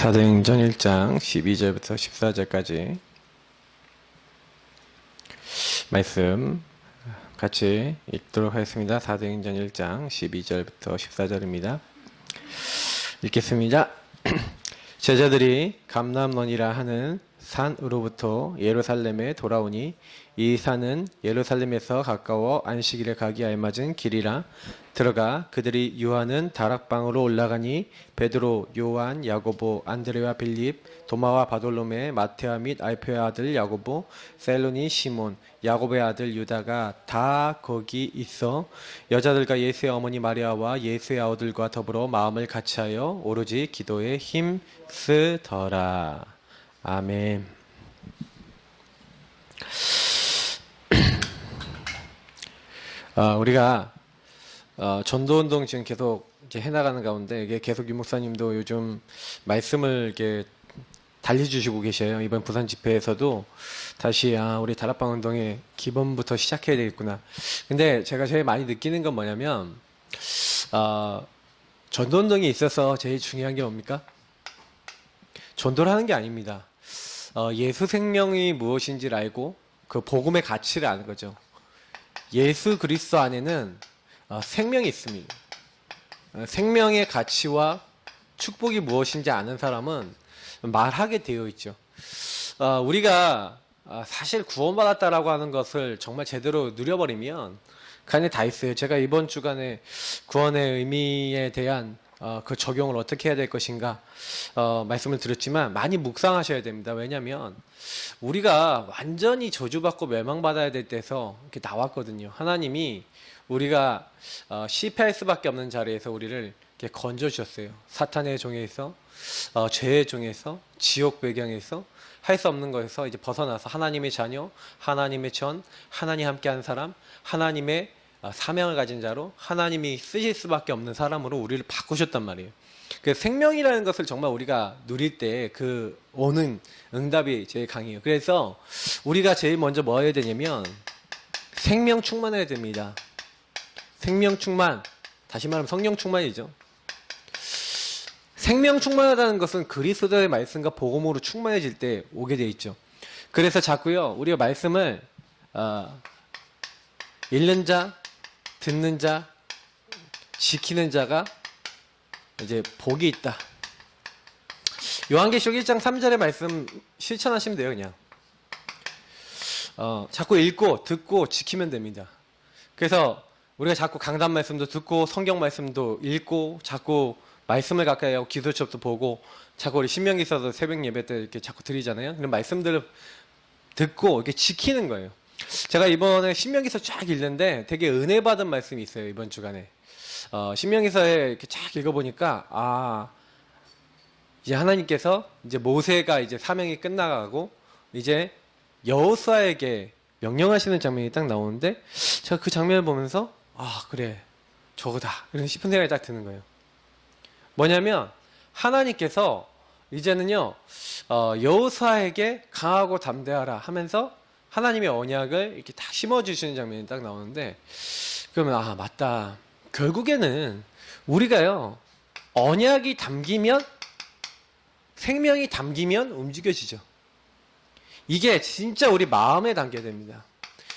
사도행전 1장 12절부터 14절까지 말씀 같이 읽도록 하겠습니다. 사도행전 1장 12절부터 14절입니다. 읽겠습니다. 제자들이 감람론이라 하는 산으로부터 예루살렘에 돌아오니 이 산은 예루살렘에서 가까워 안식일에 가기 알맞은 길이라. 들어가 그들이 유하는 다락방으로 올라가니 베드로, 요한, 야고보, 안드레와 빌립, 도마와 바돌로메, 마테아 및 알페의 아들 야고보, 셀로니 시몬, 야고보의 아들 유다가 다 거기 있어 여자들과 예수의 어머니 마리아와 예수의 아우들과 더불어 마음을 같이하여 오로지 기도에 힘쓰더라. 아멘. 우리가 전도운동 지금 계속 이렇게 해나가는 가운데 이게 계속 유 목사님도 요즘 말씀을 이렇게 달려주시고 계셔요. 이번 부산 집회에서도 다시 우리 다락방 운동의 기본부터 시작해야 되겠구나. 근데 제가 제일 많이 느끼는 건 뭐냐면 전도운동에 있어서 제일 중요한 게 뭡니까? 전도를 하는 게 아닙니다. 예수 생명이 무엇인지를 알고 그 복음의 가치를 아는 거죠. 예수 그리스도 안에는 생명이 있습니다. 생명의 가치와 축복이 무엇인지 아는 사람은 말하게 되어 있죠. 우리가 사실 구원받았다라고 하는 것을 정말 제대로 누려버리면 그 안에 다 있어요. 제가 이번 주간에 구원의 의미에 대한 그 적용을 어떻게 해야 될 것인가 말씀을 드렸지만 많이 묵상하셔야 됩니다. 왜냐하면 우리가 완전히 저주받고 멸망받아야 될 때에서 이렇게 나왔거든요. 하나님이 우리가 실패할 수밖에 없는 자리에서 우리를 이렇게 건져주셨어요. 사탄의 종에서 죄의 종에서 지옥 배경에서 할 수 없는 것에서 이제 벗어나서 하나님의 자녀, 하나님의 전, 하나님 함께하는 사람, 하나님의 사명을 가진 자로 하나님이 쓰실 수밖에 없는 사람으로 우리를 바꾸셨단 말이에요. 그 생명이라는 것을 정말 우리가 누릴 때 그 오는 응답이 제일 강해요. 그래서 우리가 제일 먼저 뭐 해야 되냐면 생명 충만해야 됩니다. 생명 충만, 다시 말하면 성령 충만이죠. 생명 충만하다는 것은 그리스도의 말씀과 복음으로 충만해질 때 오게 돼 있죠. 그래서 자꾸요 우리가 말씀을 읽는 자, 듣는 자, 지키는 자가 이제 복이 있다. 요한계시록 1장 3절의 말씀 실천하시면 돼요. 그냥 자꾸 읽고 듣고 지키면 됩니다. 그래서 우리가 자꾸 강단 말씀도 듣고 성경 말씀도 읽고 자꾸 말씀을 가까이 하고 기도 수업도 보고 자꾸 우리 신명기서도 새벽 예배 때 이렇게 자꾸 드리잖아요. 그런 말씀들을 듣고 이렇게 지키는 거예요. 제가 이번에 신명기서 쫙 읽는데 되게 은혜 받은 말씀이 있어요. 이번 주간에 신명기서에 이렇게 쫙 읽어보니까 이제 하나님께서 이제 모세가 이제 사명이 끝나가고 이제 여호수아에게 명령하시는 장면이 딱 나오는데 제가 그 장면을 보면서 그래 저거다 이런 싶은 생각이 딱 드는 거예요. 뭐냐면 하나님께서 이제는요 여호수아에게 강하고 담대하라 하면서 하나님의 언약을 이렇게 다 심어주시는 장면이 딱 나오는데 그러면 맞다. 결국에는 우리가요 언약이 담기면 생명이 담기면 움직여지죠. 이게 진짜 우리 마음에 담겨야 됩니다.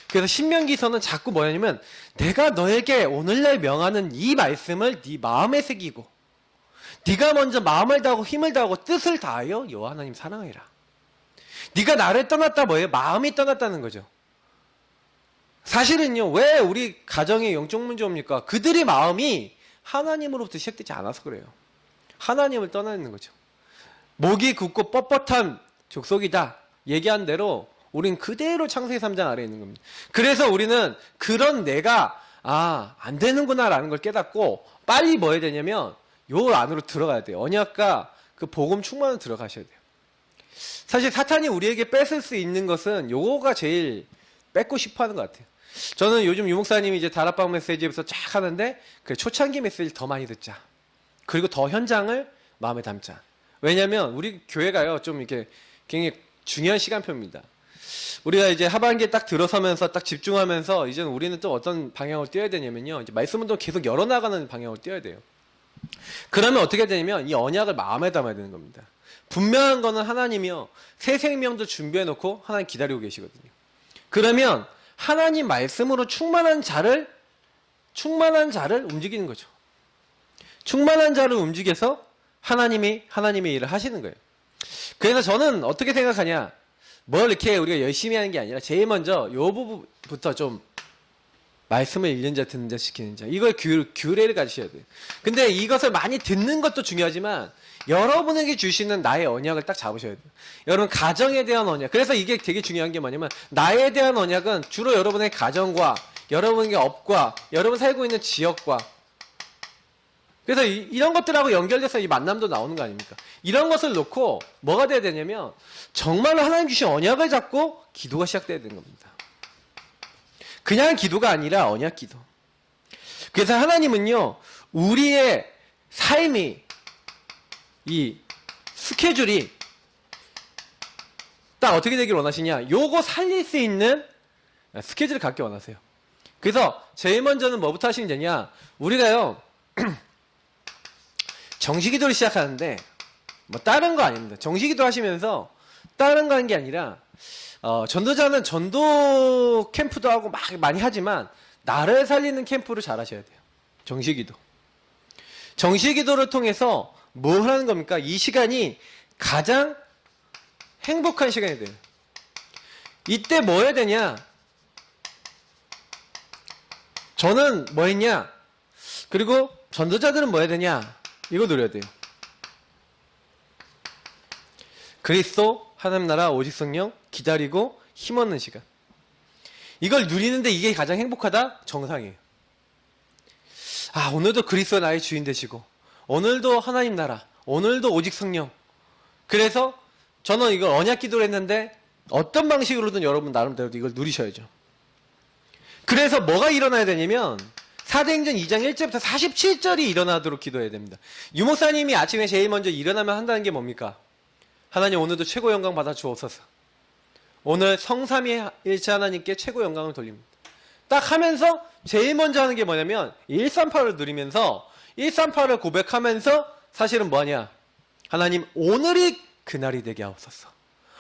그래서 신명기서는 자꾸 뭐냐면 내가 너에게 오늘날 명하는 이 말씀을 네 마음에 새기고 네가 먼저 마음을 다하고 힘을 다하고 뜻을 다하여 여호와 하나님 사랑하라. 네가 나를 떠났다 뭐예요? 마음이 떠났다는 거죠. 사실은요 왜 우리 가정에 영적 문제 옵니까? 그들의 마음이 하나님으로부터 시작되지 않아서 그래요. 하나님을 떠나 있는 거죠. 목이 굳고 뻣뻣한 족속이다 얘기한 대로 우린 그대로 창세기 3장 아래에 있는 겁니다. 그래서 우리는 그런 내가 안 되는구나 라는 걸 깨닫고 빨리 뭐 해야 되냐면 요 안으로 들어가야 돼요. 언약과 그 복음 충만으로 들어가셔야 돼요. 사실 사탄이 우리에게 뺏을 수 있는 것은 요거가 제일 뺏고 싶어 하는 것 같아요. 저는 요즘 유 목사님이 이제 다락방 메시지에서 쫙 하는데 그래 초창기 메시지를 더 많이 듣자. 그리고 더 현장을 마음에 담자. 왜냐면 우리 교회가요 좀 이렇게 굉장히 중요한 시간표입니다. 우리가 이제 하반기에 딱 들어서면서 딱 집중하면서 이제는 우리는 또 어떤 방향으로 뛰어야 되냐면요 이제 말씀 운동 계속 열어나가는 방향으로 뛰어야 돼요. 그러면 어떻게 되냐면 이 언약을 마음에 담아야 되는 겁니다. 분명한 거는 하나님이요, 새 생명도 준비해 놓고 하나님 기다리고 계시거든요. 그러면 하나님 말씀으로 충만한 자를 움직이는 거죠. 충만한 자를 움직여서 하나님의 일을 하시는 거예요. 그래서 저는 어떻게 생각하냐, 뭘 이렇게 우리가 열심히 하는 게 아니라 제일 먼저 요 부분부터 좀 말씀을 읽는 자, 듣는 자, 시키는 자, 이걸 규례를 가지셔야 돼요. 근데 이것을 많이 듣는 것도 중요하지만 여러분에게 주시는 나의 언약을 딱 잡으셔야 돼요. 여러분 가정에 대한 언약. 그래서 이게 되게 중요한 게 뭐냐면, 나에 대한 언약은 주로 여러분의 가정과 여러분의 업과 여러분 살고 있는 지역과, 그래서 이런 것들하고 연결돼서 이 만남도 나오는 거 아닙니까? 이런 것을 놓고 뭐가 돼야 되냐면 정말로 하나님 주신 언약을 잡고 기도가 시작돼야 되는 겁니다. 그냥 기도가 아니라 언약 기도. 그래서 하나님은요, 우리의 삶이, 이 스케줄이 딱 어떻게 되길 원하시냐, 요거 살릴 수 있는 스케줄을 갖기 원하세요. 그래서 제일 먼저는 뭐부터 하시면 되냐, 우리가요 정시기도를 시작하는데 뭐 다른 거 아닙니다. 정시기도 하시면서 다른 거 하는 게 아니라 전도자는 전도 캠프도 하고 막 많이 하지만 나를 살리는 캠프를 잘 하셔야 돼요. 정시기도. 정시기도를 통해서 뭘 하는 겁니까? 이 시간이 가장 행복한 시간이 돼요. 이때 뭐 해야 되냐? 저는 뭐 했냐? 그리고 전도자들은 뭐 해야 되냐? 이거 누려야 돼요. 그리스도, 하나님 나라, 오직 성령, 기다리고 힘없는 시간. 이걸 누리는데 이게 가장 행복하다? 정상이에요. 아, 오늘도 그리스도 나의 주인 되시고, 오늘도 하나님 나라, 오늘도 오직 성령. 그래서 저는 이걸 언약 기도를 했는데 어떤 방식으로든 여러분 나름대로 이걸 누리셔야죠. 그래서 뭐가 일어나야 되냐면 사도행전 2장 1절부터 47절이 일어나도록 기도해야 됩니다. 유목사님이 아침에 제일 먼저 일어나면 한다는 게 뭡니까? 하나님 오늘도 최고 영광 받아 주옵소서. 오늘 성삼위일체 하나님께 최고 영광을 돌립니다. 딱 하면서 제일 먼저 하는 게 뭐냐면 138을 누리면서 138을 고백하면서 사실은 뭐냐? 하나님 오늘이 그날이 되게 하옵소서.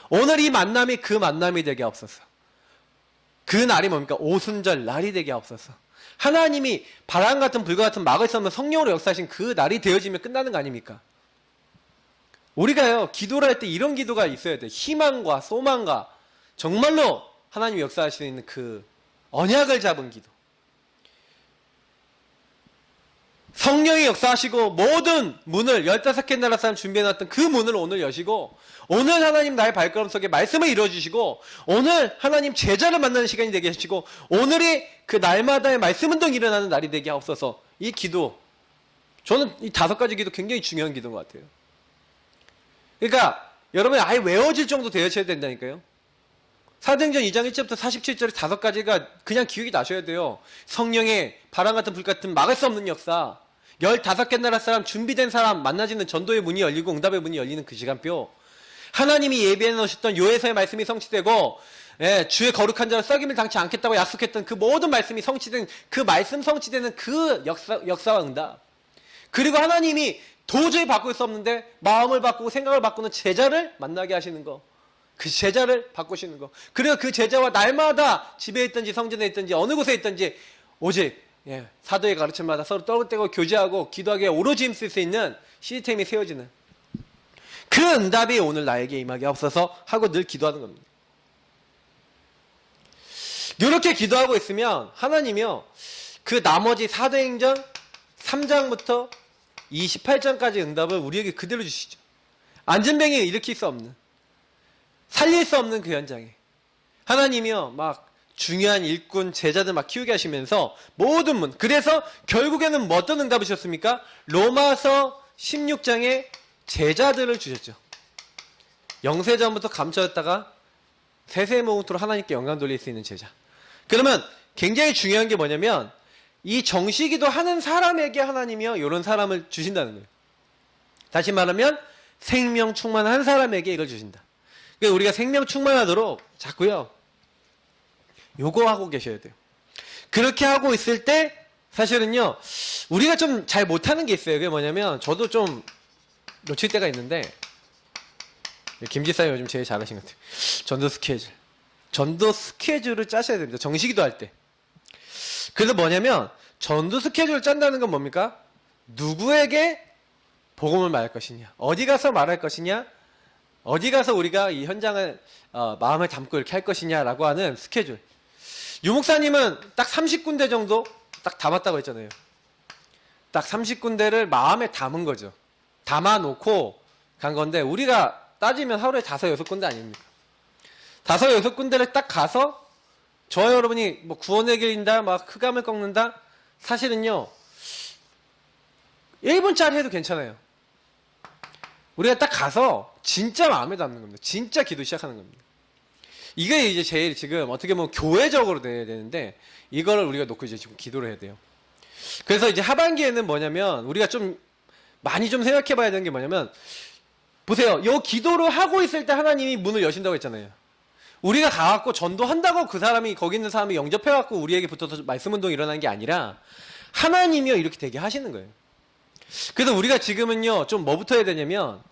오늘 이 만남이 그 만남이 되게 하옵소서. 그 날이 뭡니까? 오순절 날이 되게 하옵소서. 하나님이 바람 같은 불과 같은 막을 수 없는 성령으로 역사하신 그 날이 되어지면 끝나는 거 아닙니까? 우리가요, 기도를 할 때 이런 기도가 있어야 돼. 희망과 소망과 정말로 하나님이 역사할 수 있는 그 언약을 잡은 기도. 성령이 역사하시고 모든 문을 15개 나라 사람 준비해놨던 그 문을 오늘 여시고, 오늘 하나님 나의 발걸음 속에 말씀을 이루어주시고, 오늘 하나님 제자를 만나는 시간이 되게 하시고, 오늘이 그 날마다의 말씀 운동이 일어나는 날이 되게 하옵소서. 이 기도, 저는 이 5가지 기도 굉장히 중요한 기도인 것 같아요. 그러니까 여러분이 아예 외워질 정도 되어야 된다니까요. 사도행전 2장 1절부터 47절의 5가지가 그냥 기억이 나셔야 돼요. 성령의 바람 같은 불 같은 막을 수 없는 역사, 15개 나라 사람, 준비된 사람 만나지는 전도의 문이 열리고 응답의 문이 열리는 그 시간표, 하나님이 예비해 놓으셨던 요에서의 말씀이 성취되고, 주의 거룩한 자를 썩임을 당치 않겠다고 약속했던 그 모든 말씀이 성취된, 그 말씀 성취되는 그 역사와 응답, 그리고 하나님이 도저히 바꿀 수 없는데 마음을 바꾸고 생각을 바꾸는 제자를 만나게 하시는 거, 그 제자를 바꾸시는 거, 그리고 그 제자와 날마다 집에 있든지 성전에 있든지 어느 곳에 있든지 오직 사도의 가르침마다 서로 떨어뜨리고 교제하고 기도하기에 오로지 힘쓸 수 있는 시스템이 세워지는 그 응답이 오늘 나에게 임하게 없어서 하고 늘 기도하는 겁니다. 이렇게 기도하고 있으면 하나님이요, 그 나머지 사도행전 3장부터 28장까지 응답을 우리에게 그대로 주시죠. 안전뱅이 일으킬 수 없는, 살릴 수 없는 그 현장에 하나님이요 막 중요한 일꾼 제자들 막 키우게 하시면서 모든 문, 그래서 결국에는 뭐 어떤 응답을 주셨습니까? 로마서 16장에 제자들을 주셨죠. 영세전부터 감춰졌다가 세세모음토로 하나님께 영광 돌릴 수 있는 제자. 그러면 굉장히 중요한 게 뭐냐면 이 정시기도 하는 사람에게 하나님이요 이런 사람을 주신다는 거예요. 다시 말하면 생명 충만한 사람에게 이걸 주신다. 그러니까 우리가 생명 충만하도록 자꾸요 요거 하고 계셔야 돼요. 그렇게 하고 있을 때 사실은요 우리가 좀 잘 못하는 게 있어요. 그게 뭐냐면 저도 좀 놓칠 때가 있는데 김지사님 요즘 제일 잘하신 것 같아요. 전도 스케줄. 전도 스케줄을 짜셔야 됩니다. 정식기도 할 때. 그래서 뭐냐면 전도 스케줄을 짠다는 건 뭡니까? 누구에게 복음을 말할 것이냐, 어디 가서 말할 것이냐, 어디 가서 우리가 이 현장을 마음에 담고 이렇게 할 것이냐라고 하는 스케줄. 유 목사님은 딱 30군데 정도 딱 담았다고 했잖아요. 딱 30군데를 마음에 담은 거죠. 담아놓고 간 건데 우리가 따지면 하루에 5, 6군데 아닙니까? 5, 6군데를 딱 가서 저와 여러분이 뭐 구원의 길인다, 막 흑암을 꺾는다, 사실은요 1분짜리 해도 괜찮아요. 우리가 딱 가서 진짜 마음에 담는 겁니다. 진짜 기도 시작하는 겁니다. 이게 이제 제일 지금 어떻게 보면 교회적으로 돼야 되는데 이거를 우리가 놓고 이제 지금 기도를 해야 돼요. 그래서 이제 하반기에는 뭐냐면 우리가 좀 많이 좀 생각해 봐야 되는 게 뭐냐면, 보세요. 요 기도를 하고 있을 때 하나님이 문을 여신다고 했잖아요. 우리가 가갖고 전도한다고 그 사람이, 거기 있는 사람이 영접해갖고 우리에게 붙어서 말씀 운동이 일어나는 게 아니라 하나님이요 이렇게 되게 하시는 거예요. 그래서 우리가 지금은요 좀 뭐부터 해야 되냐면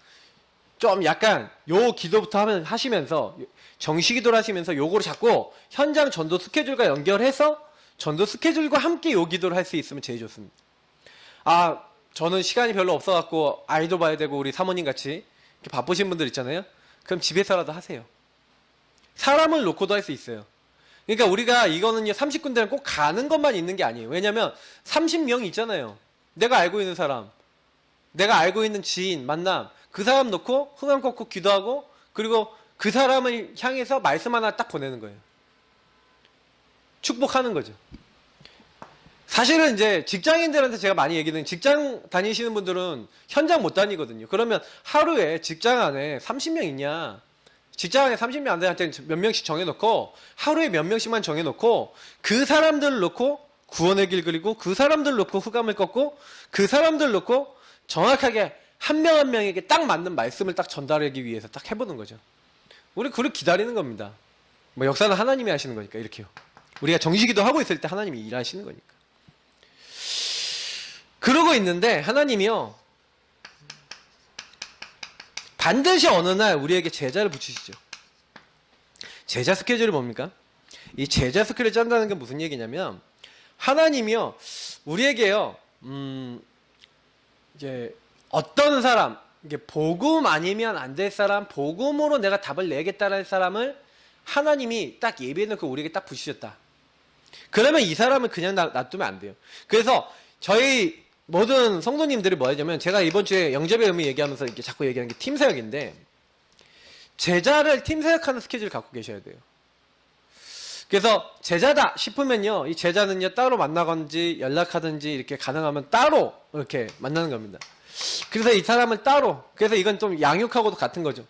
좀 약간 요 기도부터 하시면서 정식 기도를 하시면서 요거를 자꾸 현장 전도 스케줄과 연결해서 전도 스케줄과 함께 요 기도를 할 수 있으면 제일 좋습니다. 아, 저는 시간이 별로 없어갖고 아이도 봐야 되고 우리 사모님 같이 이렇게 바쁘신 분들 있잖아요. 그럼 집에서라도 하세요. 사람을 놓고도 할 수 있어요. 그러니까 우리가 이거는요 30군데는 꼭 가는 것만 있는 게 아니에요. 왜냐면 30명이 있잖아요. 내가 알고 있는 사람, 내가 알고 있는 지인, 만남, 그 사람 놓고 흑암 꺾고 기도하고 그리고 그 사람을 향해서 말씀 하나 딱 보내는 거예요. 축복하는 거죠. 사실은 이제 직장인들한테 제가 많이 얘기하는, 직장 다니시는 분들은 현장 못 다니거든요. 그러면 하루에 직장 안에 30명 있냐? 직장 안에 30명 안 되는 몇 명씩 정해놓고 하루에 몇 명씩만 정해놓고 그 사람들을 놓고 구원의 길 그리고 그 사람들 놓고 흑암을 꺾고 그 사람들 놓고 정확하게 한 명 한 명에게 딱 맞는 말씀을 딱 전달하기 위해서 딱 해보는 거죠. 우리 그걸 기다리는 겁니다. 뭐 역사는 하나님이 하시는 거니까 이렇게요. 우리가 정식기도 하고 있을 때 하나님이 일하시는 거니까. 그러고 있는데 하나님이요 반드시 어느 날 우리에게 제자를 붙이시죠. 제자 스케줄이 뭡니까? 이 제자 스케줄을 짠다는 게 무슨 얘기냐면 하나님이요 우리에게요 이제 어떤 사람, 이게 복음 아니면 안 될 사람, 복음으로 내가 답을 내겠다는 사람을 하나님이 딱 예비해놓고 우리에게 딱 부시셨다. 그러면 이 사람은 그냥 놔두면 안 돼요. 그래서 저희 모든 성도님들이 뭐 하냐면, 제가 이번 주에 영접의 의미 얘기하면서 이렇게 자꾸 얘기하는 게 팀사역인데, 제자를 팀사역하는 스케줄을 갖고 계셔야 돼요. 그래서 제자다 싶으면요, 이 제자는요 따로 만나건지 연락하든지 이렇게 가능하면 따로 이렇게 만나는 겁니다. 그래서 이 사람을 따로, 그래서 이건 좀 양육하고도 같은 거죠.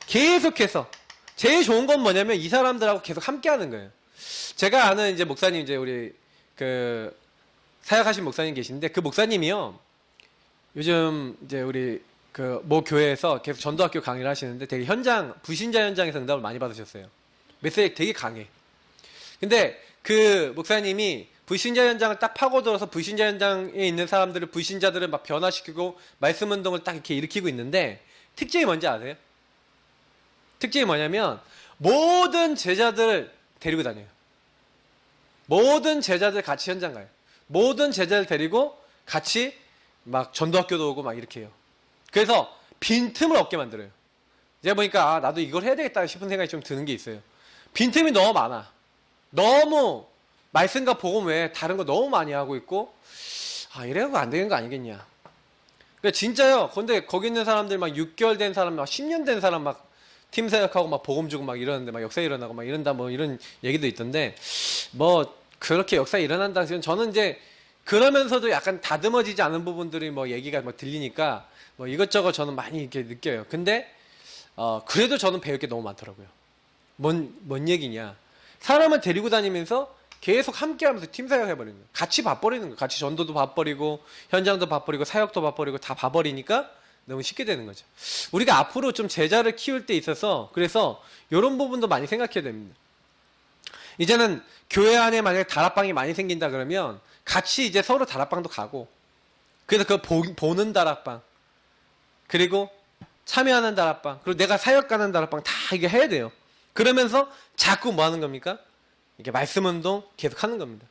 계속해서 제일 좋은 건 뭐냐면 이 사람들하고 계속 함께 하는 거예요. 제가 아는 이제 목사님, 이제 우리 그 사역하신 목사님 계신데, 그 목사님이요 요즘 이제 우리 그 모 교회에서 계속 전도학교 강의를 하시는데 되게 현장, 불신자 현장에서 응답을 많이 받으셨어요. 메시지 되게 강해. 근데 그 목사님이 불신자 현장을 딱 파고들어서 불신자 현장에 있는 사람들을, 불신자들을 막 변화시키고 말씀 운동을 딱 이렇게 일으키고 있는데, 특징이 뭔지 아세요? 특징이 뭐냐면 모든 제자들을 데리고 다녀요. 모든 제자들 같이 현장 가요. 모든 제자를 데리고 같이 막 전도학교도 오고 막 이렇게 해요. 그래서 빈틈을 없게 만들어요. 제가 보니까 아, 나도 이걸 해야 되겠다 싶은 생각이 좀 드는 게 있어요. 빈틈이 너무 많아. 너무 말씀과 복음 외에 다른 거 너무 많이 하고 있고, 아, 이래서 안 되는 거 아니겠냐. 그러니까 진짜요. 근데 거기 있는 사람들 막 6개월 된 사람, 막 10년 된 사람 막 팀 사역하고 막 복음 주고 막 이러는데, 막 역사 일어나고 막 이런다, 뭐 이런 얘기도 있던데, 뭐 그렇게 역사 일어난다. 저는 이제 그러면서도 약간 다듬어지지 않은 부분들이 뭐 얘기가 막 들리니까 뭐 이것저것 저는 많이 이렇게 느껴요. 근데 그래도 저는 배울 게 너무 많더라고요. 뭔 얘기냐. 사람을 데리고 다니면서 계속 함께 하면서 팀 사역 해버리는 거예요. 같이 봐버리는 거예요. 같이 전도도 봐버리고, 현장도 봐버리고, 사역도 봐버리고, 다 봐버리니까 너무 쉽게 되는 거죠. 우리가 앞으로 좀 제자를 키울 때 있어서, 그래서 이런 부분도 많이 생각해야 됩니다. 이제는 교회 안에 만약에 다락방이 많이 생긴다 그러면 같이 이제 서로 다락방도 가고, 그래서 그거 보는 다락방, 그리고 참여하는 다락방, 그리고 내가 사역 가는 다락방 다 이게 해야 돼요. 그러면서 자꾸 뭐 하는 겁니까? 이게 말씀 운동 계속 하는 겁니다.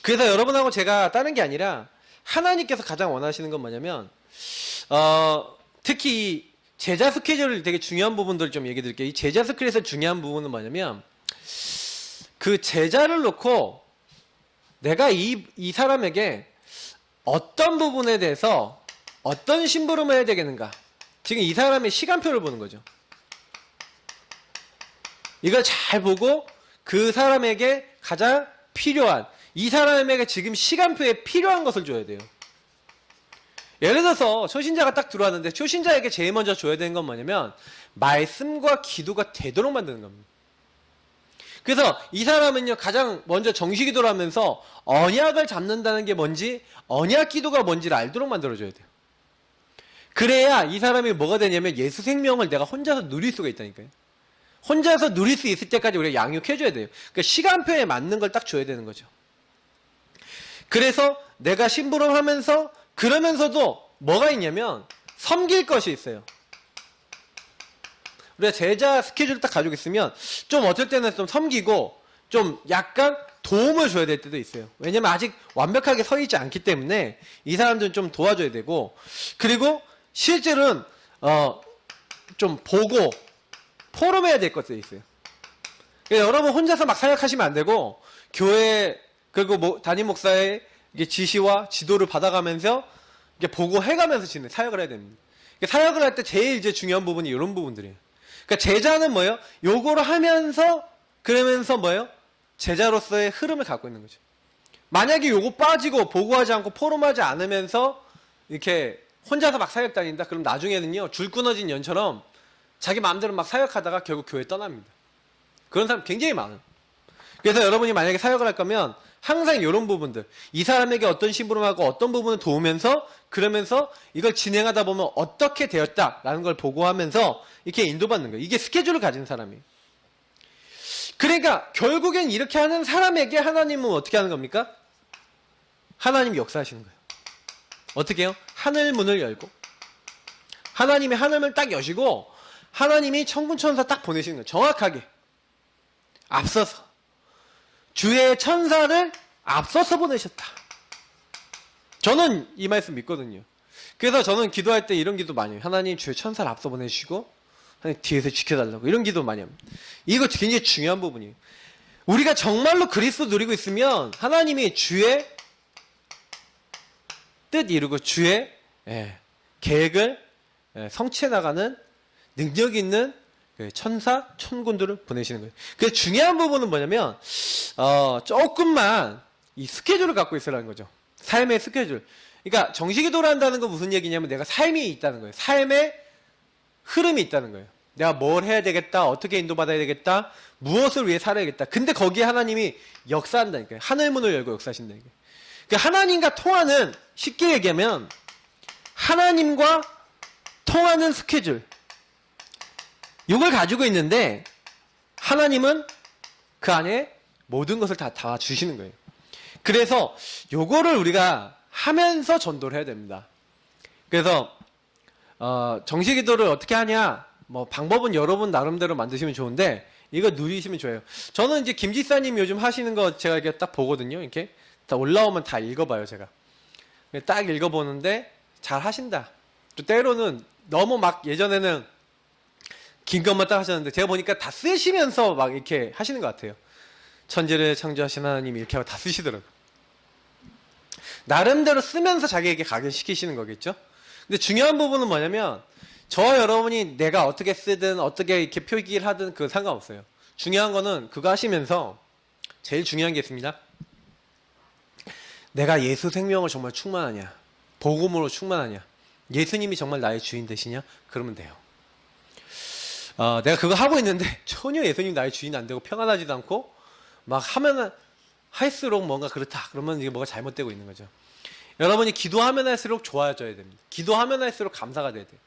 그래서 여러분하고 제가 다른 게 아니라 하나님께서 가장 원하시는 건 뭐냐면, 특히 이 제자 스케줄을 되게 중요한 부분들을 좀 얘기 드릴게요. 이 제자 스케줄에서 중요한 부분은 뭐냐면, 그 제자를 놓고 내가 이 사람에게 어떤 부분에 대해서 어떤 심부름을 해야 되겠는가. 지금 이 사람의 시간표를 보는 거죠. 이걸 잘 보고 그 사람에게 가장 필요한, 이 사람에게 지금 시간표에 필요한 것을 줘야 돼요. 예를 들어서 초신자가 딱 들어왔는데 초신자에게 제일 먼저 줘야 되는 건 뭐냐면 말씀과 기도가 되도록 만드는 겁니다. 그래서 이 사람은요, 가장 먼저 정식기도를 하면서 언약을 잡는다는 게 뭔지, 언약 기도가 뭔지를 알도록 만들어줘야 돼요. 그래야 이 사람이 뭐가 되냐면 예수 생명을 내가 혼자서 누릴 수가 있다니까요. 혼자서 누릴 수 있을 때까지 우리가 양육해줘야 돼요. 그러니까 시간표에 맞는 걸 딱 줘야 되는 거죠. 그래서 내가 심부름하면서, 그러면서도 뭐가 있냐면 섬길 것이 있어요. 우리가 제자 스케줄을 딱 가지고 있으면 좀 어떨 때는 좀 섬기고 좀 약간 도움을 줘야 될 때도 있어요. 왜냐면 아직 완벽하게 서 있지 않기 때문에 이 사람들은 좀 도와줘야 되고, 그리고 실제로는 좀 보고 포럼해야 될 것들이 있어요. 그러니까 여러분 혼자서 막 사역하시면 안 되고, 교회 그리고 담임 목사의 지시와 지도를 받아가면서 보고 해가면서 사역을 해야 됩니다. 그러니까 사역을 할 때 제일 이제 중요한 부분이 이런 부분들이에요. 그러니까 제자는 뭐예요? 요거를 하면서, 그러면서 뭐예요? 제자로서의 흐름을 갖고 있는 거죠. 만약에 요거 빠지고 보고하지 않고 포럼하지 않으면서 이렇게 혼자서 막 사역 다닌다? 그럼 나중에는요, 줄 끊어진 연처럼 자기 마음대로 막 사역하다가 결국 교회 떠납니다. 그런 사람 굉장히 많아요. 그래서 여러분이 만약에 사역을 할 거면 항상 이런 부분들, 이 사람에게 어떤 심부름하고 어떤 부분을 도우면서, 그러면서 이걸 진행하다 보면 어떻게 되었다라는 걸 보고하면서 이렇게 인도받는 거예요. 이게 스케줄을 가진 사람이에요. 그러니까 결국엔 이렇게 하는 사람에게 하나님은 어떻게 하는 겁니까? 하나님이 역사하시는 거예요. 어떻게 해요? 하늘 문을 열고, 하나님이 하늘을 딱 여시고 하나님이 천군천사 딱 보내시는 거예요. 정확하게 앞서서 주의 천사를 앞서서 보내셨다. 저는 이 말씀 믿거든요. 그래서 저는 기도할 때 이런 기도 많이 해요. 하나님 주의 천사를 앞서 보내주시고 하나님 뒤에서 지켜달라고, 이런 기도 많이 합니다. 이거 굉장히 중요한 부분이에요. 우리가 정말로 그리스도 누리고 있으면 하나님이 주의 뜻 이루고 주의 계획을 성취해 나가는 능력 있는 천사, 천군들을 보내시는 거예요. 그 중요한 부분은 뭐냐면 조금만 이 스케줄을 갖고 있으라는 거죠. 삶의 스케줄. 그러니까 정식기도를 한다는 건 무슨 얘기냐면 내가 삶이 있다는 거예요. 삶의 흐름이 있다는 거예요. 내가 뭘 해야 되겠다, 어떻게 인도받아야 되겠다, 무엇을 위해 살아야겠다. 근데 거기에 하나님이 역사한다니까요. 하늘문을 열고 역사하신다니까요. 그러니까 하나님과 통하는, 쉽게 얘기하면 하나님과 통하는 스케줄, 이걸 가지고 있는데 하나님은 그 안에 모든 것을 다 주시는 거예요. 그래서 요거를 우리가 하면서 전도를 해야 됩니다. 그래서 정식기도를 어떻게 하냐, 뭐 방법은 여러분 나름대로 만드시면 좋은데 이거 누리시면 좋아요. 저는 이제 김지사님 요즘 하시는 거 제가 이렇게 딱 보거든요. 이렇게 다 올라오면 다 읽어봐요. 제가 딱 읽어보는데 잘 하신다. 또 때로는 너무 막 예전에는 긴 것만 딱 하셨는데 제가 보니까 다 쓰시면서 막 이렇게 하시는 것 같아요. 천지를 창조하신 하나님이 이렇게 하고 다 쓰시더라고요. 나름대로 쓰면서 자기에게 각인시키시는 거겠죠. 근데 중요한 부분은 뭐냐면 저와 여러분이 내가 어떻게 쓰든 어떻게 이렇게 표기를 하든 그건 상관없어요. 중요한 거는 그거 하시면서 제일 중요한 게 있습니다. 내가 예수 생명을 정말 충만하냐, 복음으로 충만하냐, 예수님이 정말 나의 주인 되시냐, 그러면 돼요. 내가 그거 하고 있는데 전혀 예수님 나의 주인 안 되고 평안하지도 않고 막 하면 할수록 뭔가 그렇다, 그러면 이게 뭐가 잘못되고 있는 거죠. 여러분이 기도하면 할수록 좋아져야 됩니다. 기도하면 할수록 감사가 돼야 돼요.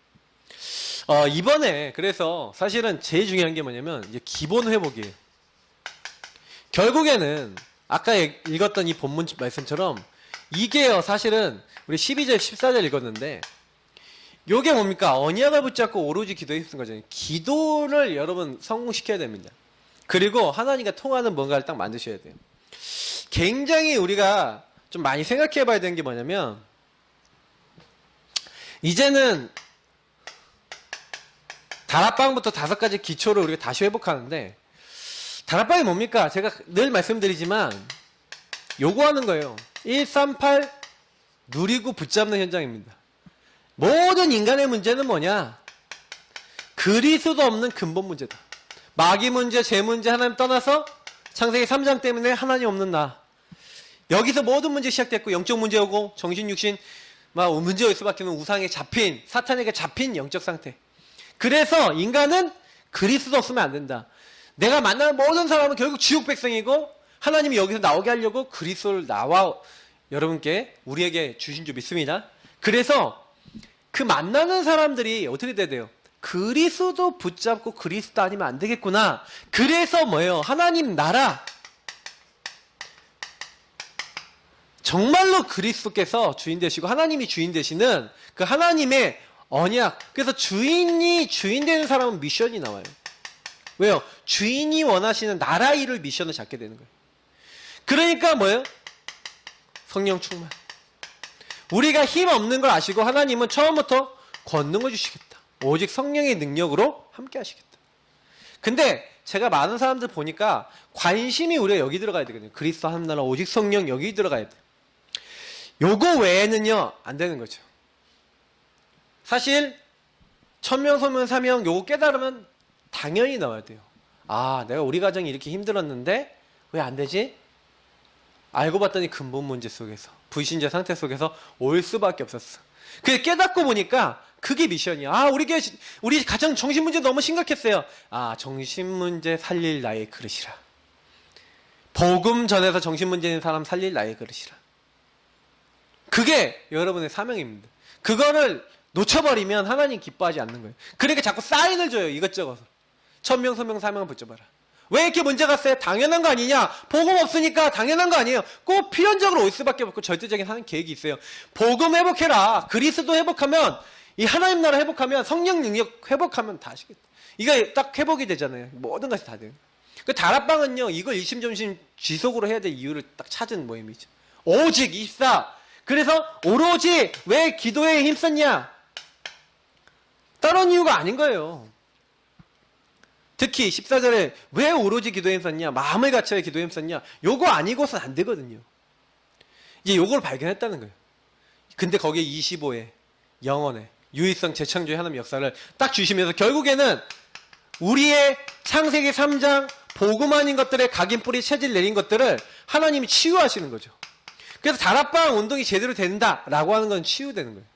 이번에 그래서 사실은 제일 중요한 게 뭐냐면 이제 기본 회복이에요. 결국에는 아까 읽었던 이 본문 말씀처럼 이게요, 사실은 우리 12절, 14절 읽었는데 요게 뭡니까? 언약을 붙잡고 오로지 기도에 힘쓴 거잖아요. 기도를 여러분 성공시켜야 됩니다. 그리고 하나님과 통하는 뭔가를 딱 만드셔야 돼요. 굉장히 우리가 좀 많이 생각해 봐야 되는 게 뭐냐면, 이제는 다락방부터 5가지 기초를 우리가 다시 회복하는데, 다락방이 뭡니까? 제가 늘 말씀드리지만 요구하는 거예요. 138 누리고 붙잡는 현장입니다. 모든 인간의 문제는 뭐냐? 그리스도 없는 근본 문제다. 마귀 문제, 죄 문제 하나님 떠나서 창세기 3장 때문에 하나님 없는 나. 여기서 모든 문제 시작됐고, 영적 문제 오고 정신 육신 막 문제가 있을 수밖에 없는 우상에 잡힌, 사탄에게 잡힌 영적 상태. 그래서 인간은 그리스도 없으면 안 된다. 내가 만나는 모든 사람은 결국 지옥 백성이고, 하나님이 여기서 나오게 하려고 그리스도를 나와 여러분께, 우리에게 주신 줄 믿습니다. 그래서 그 만나는 사람들이 어떻게 돼야 돼요? 그리스도 붙잡고 그리스도 아니면 안 되겠구나. 그래서 뭐예요? 하나님 나라. 정말로 그리스도께서 주인 되시고 하나님이 주인 되시는 그 하나님의 언약. 그래서 주인이 주인 되는 사람은 미션이 나와요. 왜요? 주인이 원하시는 나라 일을 미션을 잡게 되는 거예요. 그러니까 뭐예요? 성령 충만. 우리가 힘 없는 걸 아시고 하나님은 처음부터 권능을 주시겠다. 오직 성령의 능력으로 함께 하시겠다. 근데 제가 많은 사람들 보니까 관심이 우리가 여기 들어가야 되거든요. 그리스도 하나님 나라 오직 성령 여기 들어가야 돼요. 요거 외에는요 안 되는 거죠. 사실 천명 소명 사명 요거 깨달으면 당연히 나와야 돼요. 아, 내가 우리 가정이 이렇게 힘들었는데 왜 안 되지? 알고 봤더니 근본 문제 속에서, 불신자 상태 속에서 올 수밖에 없었어. 그래서 깨닫고 보니까 그게 미션이야. 아, 우리 가정 정신 문제 너무 심각했어요. 아, 정신 문제 살릴 나의 그릇이라. 복음 전해서 정신 문제 있는 사람 살릴 나의 그릇이라. 그게 여러분의 사명입니다. 그거를 놓쳐버리면 하나님 기뻐하지 않는 거예요. 그러니까 자꾸 사인을 줘요. 이것저것. 천명, 소명, 사명을 붙여봐라. 왜 이렇게 문제가 세? 당연한 거 아니냐? 복음 없으니까 당연한 거 아니에요. 꼭 필연적으로 올 수밖에 없고 절대적인 하는 계획이 있어요. 복음 회복해라. 그리스도 회복하면, 이 하나님 나라 회복하면, 성령 능력 회복하면 다 아시겠다. 이거 딱 회복이 되잖아요. 모든 것이 다 돼요. 그 다락방은요, 이걸 일심전심 지속으로 해야 될 이유를 딱 찾은 모임이죠. 오직 24. 그래서 오로지 왜 기도에 힘썼냐? 다른 이유가 아닌 거예요. 특히 14절에 왜 오로지 기도에 힘썼냐? 마음을 갖춰야 기도에 힘썼냐? 요거 아니고선 안 되거든요. 이제 요걸 발견했다는 거예요. 근데 거기에 25에 영원의 유일성 재창조의 하나님의 역사를 딱 주시면서 결국에는 우리의 창세기 3장 복음 아닌 것들의 각인뿌리 체질 내린 것들을 하나님이 치유하시는 거죠. 그래서 다락방 운동이 제대로 된다라고 하는 건 치유되는 거예요.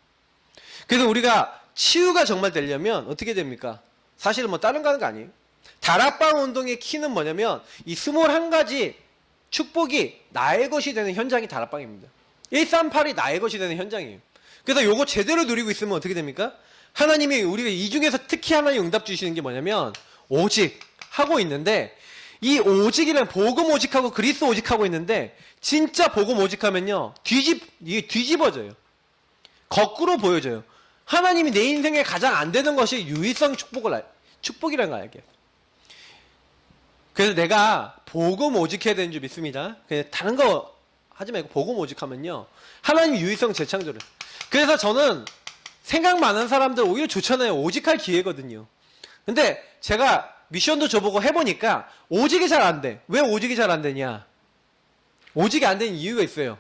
그래서 우리가 치유가 정말 되려면 어떻게 됩니까? 사실은 뭐 다른 거 하는 거 아니에요. 다락방 운동의 키는 뭐냐면 이 21가지 축복이 나의 것이 되는 현장이 다락방입니다. 138이 나의 것이 되는 현장이에요. 그래서 요거 제대로 누리고 있으면 어떻게 됩니까? 하나님이 우리가 이 중에서 특히 하나님 응답 주시는 게 뭐냐면 오직 하고 있는데, 이 오직이란 복음 오직하고 그리스도 오직하고 있는데 진짜 복음 오직하면요 이게 뒤집어져요. 거꾸로 보여져요. 하나님이 내 인생에 가장 안 되는 것이 유일성 축복이라는 거 알게. 그래서 내가 복음 오직해야 되는 줄 믿습니다. 그냥 다른 거 하지 말고 복음 오직하면요 하나님 유일성 재창조를. 그래서 저는 생각 많은 사람들 오히려 좋잖아요. 오직할 기회거든요. 근데 제가 미션도 줘보고 해보니까 오직이 잘 안 돼. 왜 오직이 잘 안 되냐? 오직이 안 되는 이유가 있어요.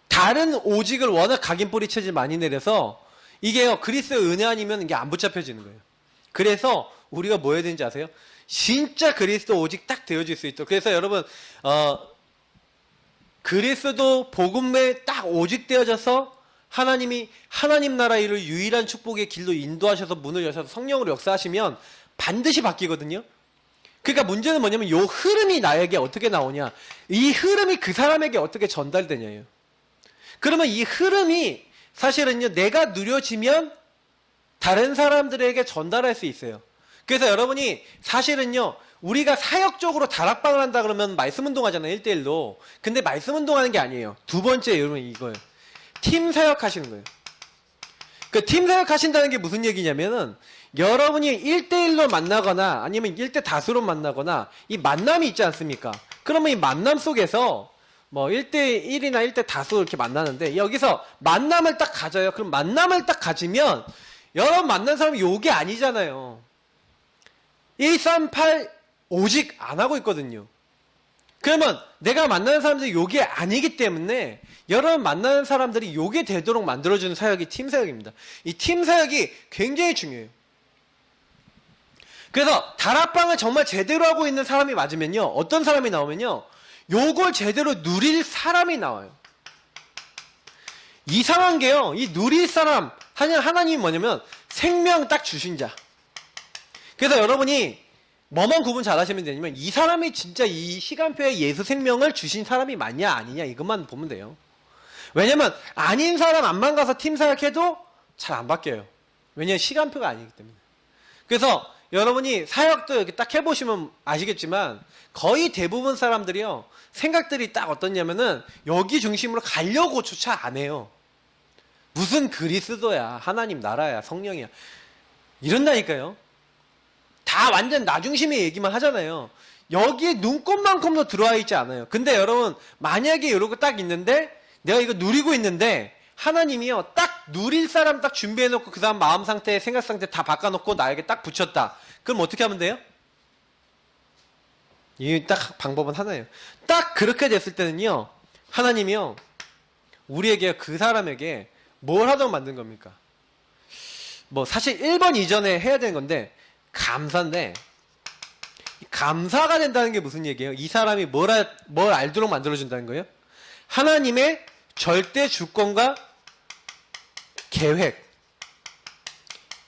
다른 오직을 워낙 각인뿌리 체질 많이 내려서 이게요 그리스도의 은혜 아니면 이게 안 붙잡혀지는 거예요. 그래서 우리가 뭐 해야 되는지 아세요? 진짜 그리스도 오직 딱 되어질 수 있도록. 그래서 여러분 그리스도 복음에 딱 오직 되어져서 하나님이 하나님 나라 일을 유일한 축복의 길로 인도하셔서 문을 여셔서 성령으로 역사하시면 반드시 바뀌거든요. 그러니까 문제는 뭐냐면 요 흐름이 나에게 어떻게 나오냐, 이 흐름이 그 사람에게 어떻게 전달되냐예요. 그러면 이 흐름이 사실은요 내가 누려지면 다른 사람들에게 전달할 수 있어요. 그래서 여러분이 사실은요, 우리가 사역적으로 다락방을 한다 그러면 말씀 운동하잖아요, 1대1로. 근데 말씀 운동하는 게 아니에요. 두 번째, 여러분 이거예요. 팀 사역 하시는 거예요. 그 팀 사역 하신다는 게 무슨 얘기냐면은, 여러분이 1대1로 만나거나 아니면 1대 다수로 만나거나 이 만남이 있지 않습니까? 그러면 이 만남 속에서 뭐 1대1이나 1대 다수 이렇게 만나는데, 여기서 만남을 딱 가져요. 그럼 만남을 딱 가지면 여러분 만난 사람이 요게 아니잖아요. 138 오직 안 하고 있거든요. 그러면 내가 만나는 사람들이 요게 아니기 때문에 여러분 만나는 사람들이 요게 되도록 만들어주는 사역이 팀 사역입니다. 이 팀 사역이 굉장히 중요해요. 그래서 다락방을 정말 제대로 하고 있는 사람이 맞으면요, 어떤 사람이 나오면요, 요걸 제대로 누릴 사람이 나와요. 이상한 게요, 이 누릴 사람 하나님이 뭐냐면 생명 딱 주신 자. 그래서 여러분이 뭐만 구분 잘 하시면 되냐면, 이 사람이 진짜 이 시간표에 예수 생명을 주신 사람이 맞냐 아니냐 이것만 보면 돼요. 왜냐면 아닌 사람 안만 가서 팀 사역해도 잘 안 바뀌어요. 왜냐면 시간표가 아니기 때문에. 그래서 여러분이 사역도 이렇게 딱 해보시면 아시겠지만, 거의 대부분 사람들이요, 생각들이 딱 어떻냐면은 여기 중심으로 가려고조차 안 해요. 무슨 그리스도야, 하나님 나라야, 성령이야, 이런다니까요. 다 완전 나 중심의 얘기만 하잖아요. 여기에 눈꼽만큼도 들어와 있지 않아요. 근데 여러분, 만약에 이러고 딱 있는데 내가 이거 누리고 있는데 하나님이요, 딱 누릴 사람 딱 준비해놓고 그 다음 마음 상태, 생각 상태 다 바꿔놓고 나에게 딱 붙였다. 그럼 어떻게 하면 돼요? 이 딱 방법은 하나예요. 딱 그렇게 됐을 때는요, 하나님이요, 우리에게, 그 사람에게 뭘 하도록 만든 겁니까? 뭐 사실 1번 이전에 해야 되는 건데, 감사인데, 감사가 된다는 게 무슨 얘기예요? 이 사람이 뭘 알도록 만들어준다는 거예요? 하나님의 절대 주권과 계획,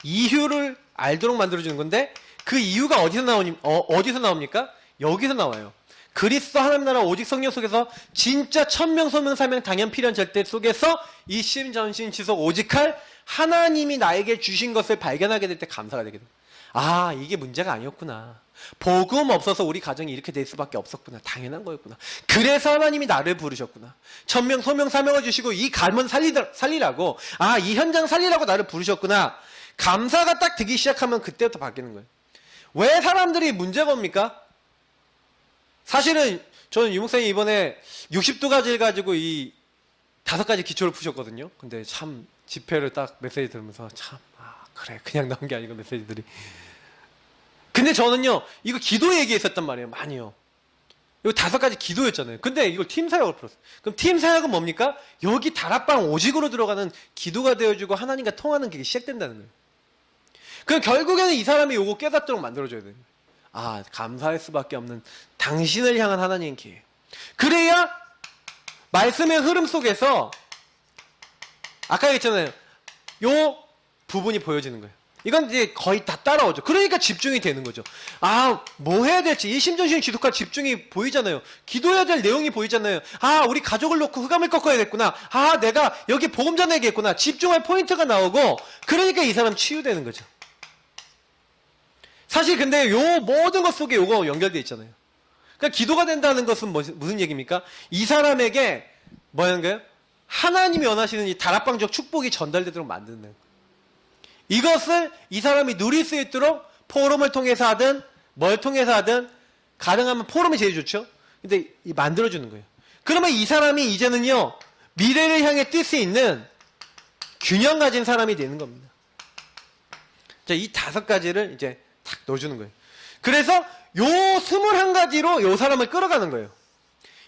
이유를 알도록 만들어주는 건데, 그 이유가 어디서 나옵니까? 여기서 나와요. 그리스도 하나님 나라 오직 성령 속에서 진짜 천명 소명 사명 당연 필연 절대 속에서 이심 전신 지속 오직할 하나님이 나에게 주신 것을 발견하게 될 때 감사가 되게 됩니다. 아, 이게 문제가 아니었구나. 복음 없어서 우리 가정이 이렇게 될 수밖에 없었구나. 당연한 거였구나. 그래서 하나님이 나를 부르셨구나. 천명 소명 사명을 주시고 이 가문 살리라고, 아, 이 현장 살리라고 나를 부르셨구나. 감사가 딱 되기 시작하면 그때부터 바뀌는 거예요. 왜 사람들이 문제가 옵니까? 사실은 저는 유목사님 이번에 62가지를 가지고 이 5가지 기초를 푸셨거든요. 근데 참 집회를 딱 메시지 들으면서 참, 그래, 그냥 나온 게 아니고 메시지들이. 근데 저는요, 이거 기도 얘기했었단 말이에요. 많이요. 이거 5가지 기도였잖아요. 근데 이걸 팀 사역을 풀었어요. 그럼 팀 사역은 뭡니까? 여기 다락방 오직으로 들어가는 기도가 되어주고 하나님과 통하는 게 시작된다는 거예요. 그럼 결국에는 이 사람이 요거 깨닫도록 만들어줘야 돼요. 아, 감사할 수밖에 없는 당신을 향한 하나님의 기회. 그래야 말씀의 흐름 속에서 아까 얘기했잖아요. 요 부분이 보여지는 거예요. 이건 이제 거의 다 따라오죠. 그러니까 집중이 되는 거죠. 아, 뭐 해야 될지 일심전심 지속할 집중이 보이잖아요. 기도해야 될 내용이 보이잖아요. 아, 우리 가족을 놓고 흑암을 꺾어야겠구나. 아, 내가 여기 복음 전해야겠구나. 집중할 포인트가 나오고, 그러니까 이 사람 치유되는 거죠. 사실 근데 요 모든 것 속에 요거 연결되어 있잖아요. 그러니까 기도가 된다는 것은 무슨 얘기입니까? 이 사람에게 뭐라는 거예요? 하나님이 원하시는 이 다락방적 축복이 전달되도록 만드는 거예요. 이것을 이 사람이 누릴 수 있도록 포럼을 통해서 하든 뭘 통해서 하든, 가능하면 포럼이 제일 좋죠. 근데 만들어주는 거예요. 그러면 이 사람이 이제는요, 미래를 향해 뛸 수 있는 균형 가진 사람이 되는 겁니다. 자, 이 5가지를 이제 탁 넣어주는 거예요. 그래서 요 21가지로 요 사람을 끌어가는 거예요.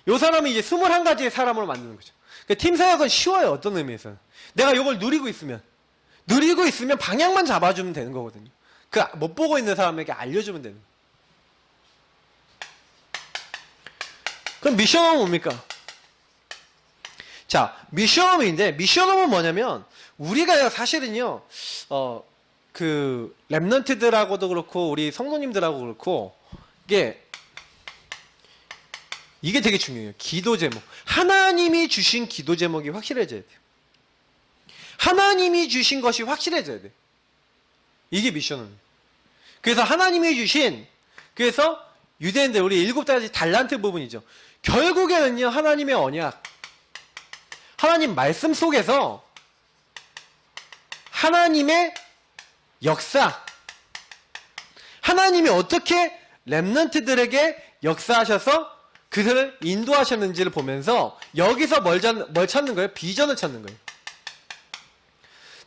요 사람이 이제 21가지의 사람으로 만드는 거죠. 그러니까 팀 사역은 쉬워요. 어떤 의미에서는. 내가 요걸 누리고 있으면 방향만 잡아주면 되는 거거든요. 그 못 보고 있는 사람에게 알려주면 되는 거예요. 그럼 미션은 뭡니까? 자, 미션홈인데, 미션홈은 뭐냐면, 우리가 사실은요, 그 랩넌트들하고도 그렇고 우리 성도님들하고 그렇고, 이게 되게 중요해요. 기도 제목. 하나님이 주신 기도 제목이 확실해져야 돼요. 하나님이 주신 것이 확실해져야 돼요. 이게 미션은. 그래서 하나님이 주신, 그래서 유대인들 우리 7가지 달란트 부분이죠. 결국에는요, 하나님의 언약, 하나님 말씀 속에서 하나님의 역사, 하나님이 어떻게 렘넌트들에게 역사하셔서 그들을 인도하셨는지를 보면서 여기서 뭘 찾는 거예요? 비전을 찾는 거예요.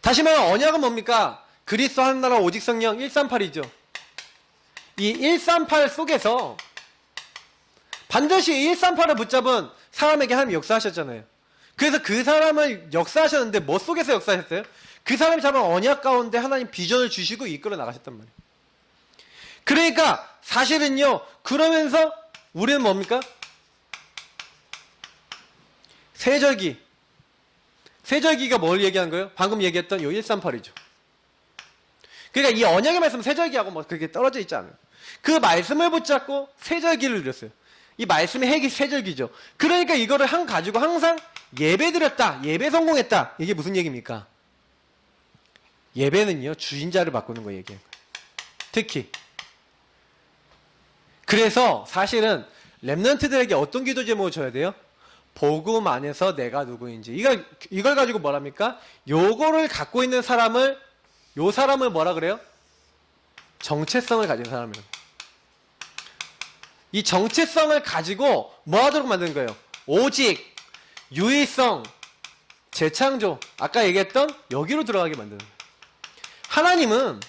다시 말하면 언약은 뭡니까? 그리스도 한 나라 오직 성령 138이죠. 이 138 속에서 반드시 138을 붙잡은 사람에게 하나님이 역사하셨잖아요. 그래서 그 사람을 역사하셨는데 뭐 속에서 역사하셨어요? 그 사람이 잡은 언약 가운데 하나님 비전을 주시고 이끌어 나가셨단 말이에요. 그러니까 사실은요, 그러면서 우리는 뭡니까? 세절기. 세절기가 뭘 얘기한 거예요? 방금 얘기했던 요 138이죠. 그러니까 이 언약의 말씀 세절기하고 뭐 그렇게 떨어져 있지 않아요. 그 말씀을 붙잡고 세절기를 누렸어요. 이 말씀의 핵이 세절기죠. 그러니까 이거를 가지고 항상 예배 드렸다, 예배 성공했다. 이게 무슨 얘기입니까? 예배는요, 주인자를 바꾸는 거 얘기해요. 특히. 그래서 사실은 렘넌트들에게 어떤 기도 제목을 줘야 돼요? 복음 안에서 내가 누구인지. 이걸 가지고 뭐랍니까? 요거를 갖고 있는 사람을, 요 사람을 뭐라 그래요? 정체성을 가진 사람이라고. 이 정체성을 가지고 뭐 하도록 만드는 거예요? 오직, 유일성, 재창조. 아까 얘기했던 여기로 들어가게 만드는 거예요. 하나님은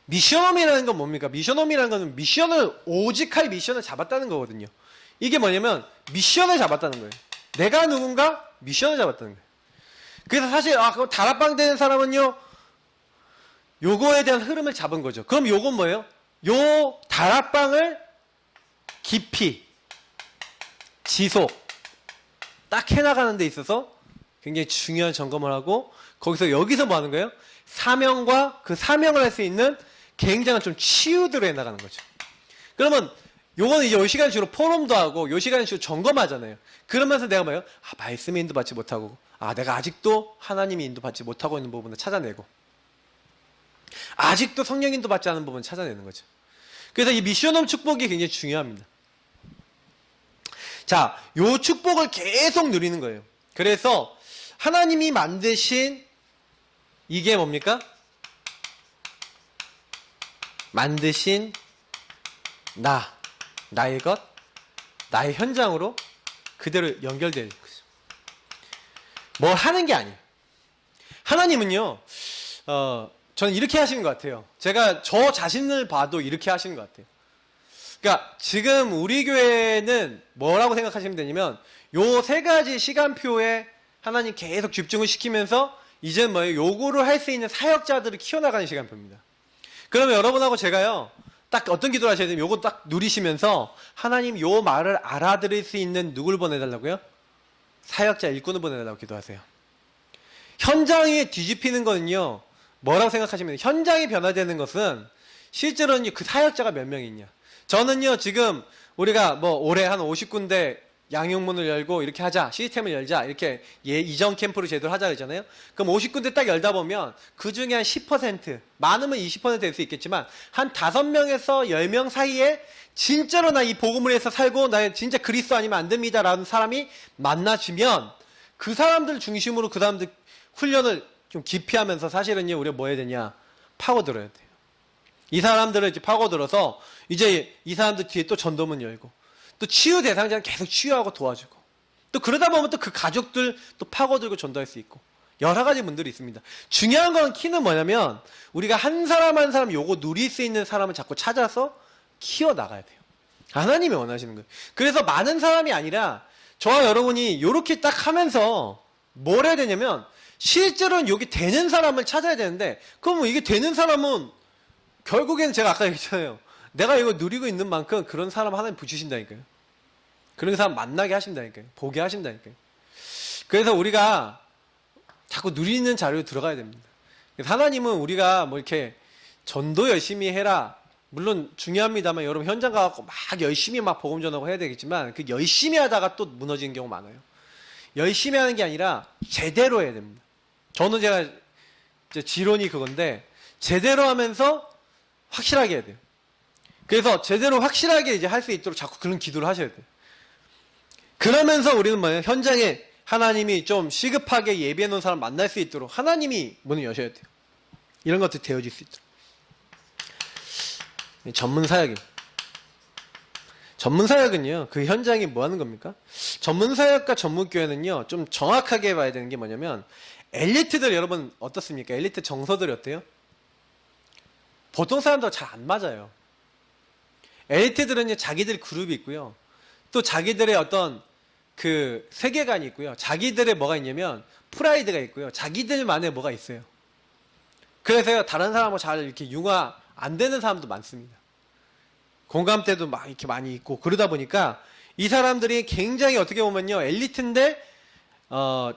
미션홈이라는 건 뭡니까? 미션홈이라는 건 미션을, 오직할 미션을 잡았다는 거거든요. 이게 뭐냐면 미션을 잡았다는 거예요. 내가 누군가 미션을 잡았다는 거예요. 그래서 사실 그럼 다락방 되는 사람은요, 요거에 대한 흐름을 잡은 거죠. 그럼 요건 뭐예요? 요 다락방을 깊이, 지속, 딱 해나가는 데 있어서 굉장히 중요한 점검을 하고, 여기서 뭐 하는 거예요? 사명과 그 사명을 할 수 있는 굉장한 좀 치유들을 해나가는 거죠. 그러면 요거는 이제 요 시간 주로 포럼도 하고 요 시간 주로 점검하잖아요. 그러면서 내가 뭐예요? 말씀의 인도받지 못하고, 내가 아직도 하나님의 인도받지 못하고 있는 부분을 찾아내고, 아직도 성령 인도받지 않은 부분을 찾아내는 거죠. 그래서 이 미션홈 축복이 굉장히 중요합니다. 자, 요 축복을 계속 누리는 거예요. 그래서 하나님이 만드신 이게 뭡니까? 만드신 나의 것, 나의 현장으로 그대로 연결되는 거죠. 뭘 하는 게 아니에요. 하나님은요, 저는 이렇게 하시는 것 같아요. 제가 저 자신을 봐도 이렇게 하시는 것 같아요. 그러니까 지금 우리 교회는 뭐라고 생각하시면 되냐면, 요 3가지 시간표에 하나님 계속 집중을 시키면서 이제는 뭐예요? 요거를 할 수 있는 사역자들을 키워나가는 시간표입니다. 그러면 여러분하고 제가요, 딱 어떤 기도를 하셔야 되면 요거 딱 누리시면서 하나님 요 말을 알아들을 수 있는 누굴 보내달라고요? 사역자 일꾼을 보내달라고 기도하세요. 현장이 뒤집히는 거는요, 뭐라고 생각하시면 돼요? 현장이 변화되는 것은 실제로는 그 사역자가 몇 명이 있냐. 저는요, 지금 우리가 뭐 올해 한 50군데 양육문을 열고 이렇게 하자, 시스템을 열자, 이렇게 이전 캠프로 제도를 하자 그러잖아요. 그럼 50군데 딱 열다 보면 그 중에 한 10%, 많으면 20% 될 수 있겠지만 한 5명에서 10명 사이에 진짜로 나 이 복음을 해서 살고 나 진짜 그리스도 아니면 안 됩니다 라는 사람이 만나지면 그 사람들 중심으로 그 사람들 훈련을 좀 깊이 하면서 사실은요, 우리가 뭐 해야 되냐? 파고들어야 돼요. 이 사람들을 이제 파고들어서 이제 이 사람들 뒤에 또 전도문 열고 또 치유 대상자는 계속 치유하고 도와주고, 또 그러다 보면 또 그 가족들 또 파고들고 전도할 수 있고, 여러 가지 분들이 있습니다. 중요한 건 키는 뭐냐면, 우리가 한 사람 한 사람 요거 누릴 수 있는 사람을 자꾸 찾아서 키워나가야 돼요. 하나님이 원하시는 거예요. 그래서 많은 사람이 아니라 저와 여러분이 요렇게 딱 하면서 뭘 해야 되냐면, 실제로는 여기 되는 사람을 찾아야 되는데, 그러면 이게 되는 사람은 결국에는 제가 아까 얘기했잖아요. 내가 이거 누리고 있는 만큼 그런 사람 하나님 붙이신다니까요. 그런 사람 만나게 하신다니까요. 보게 하신다니까요. 그래서 우리가 자꾸 누리는 자료에 들어가야 됩니다. 그래서 하나님은 우리가 뭐 이렇게 전도 열심히 해라, 물론 중요합니다만, 여러분 현장 가갖고 막 열심히 막 복음 전하고 해야 되겠지만, 그 열심히 하다가 또 무너지는 경우 많아요. 열심히 하는 게 아니라 제대로 해야 됩니다. 저는 제가 이제 지론이 그건데, 제대로 하면서 확실하게 해야 돼요. 그래서 제대로 확실하게 이제 할 수 있도록 자꾸 그런 기도를 하셔야 돼요. 그러면서 우리는 뭐예요? 현장에 하나님이 좀 시급하게 예비해 놓은 사람 만날 수 있도록 하나님이 문을 여셔야 돼요. 이런 것들이 되어질 수 있도록. 전문 사역입니다. 전문 사역은요, 그 현장이 뭐 하는 겁니까? 전문 사역과 전문 교회는요, 좀 정확하게 봐야 되는 게 뭐냐면, 엘리트들 여러분 어떻습니까? 엘리트 정서들이 어때요? 보통 사람들 잘 안 맞아요. 엘리트들은요, 자기들 그룹이 있고요. 또 자기들의 어떤 그 세계관이 있고요. 자기들의 뭐가 있냐면, 프라이드가 있고요. 자기들만의 뭐가 있어요. 그래서요, 다른 사람하고 잘 이렇게 융화 안 되는 사람도 많습니다. 공감대도 막 이렇게 많이 있고, 그러다 보니까 이 사람들이 굉장히 어떻게 보면요, 엘리트인데,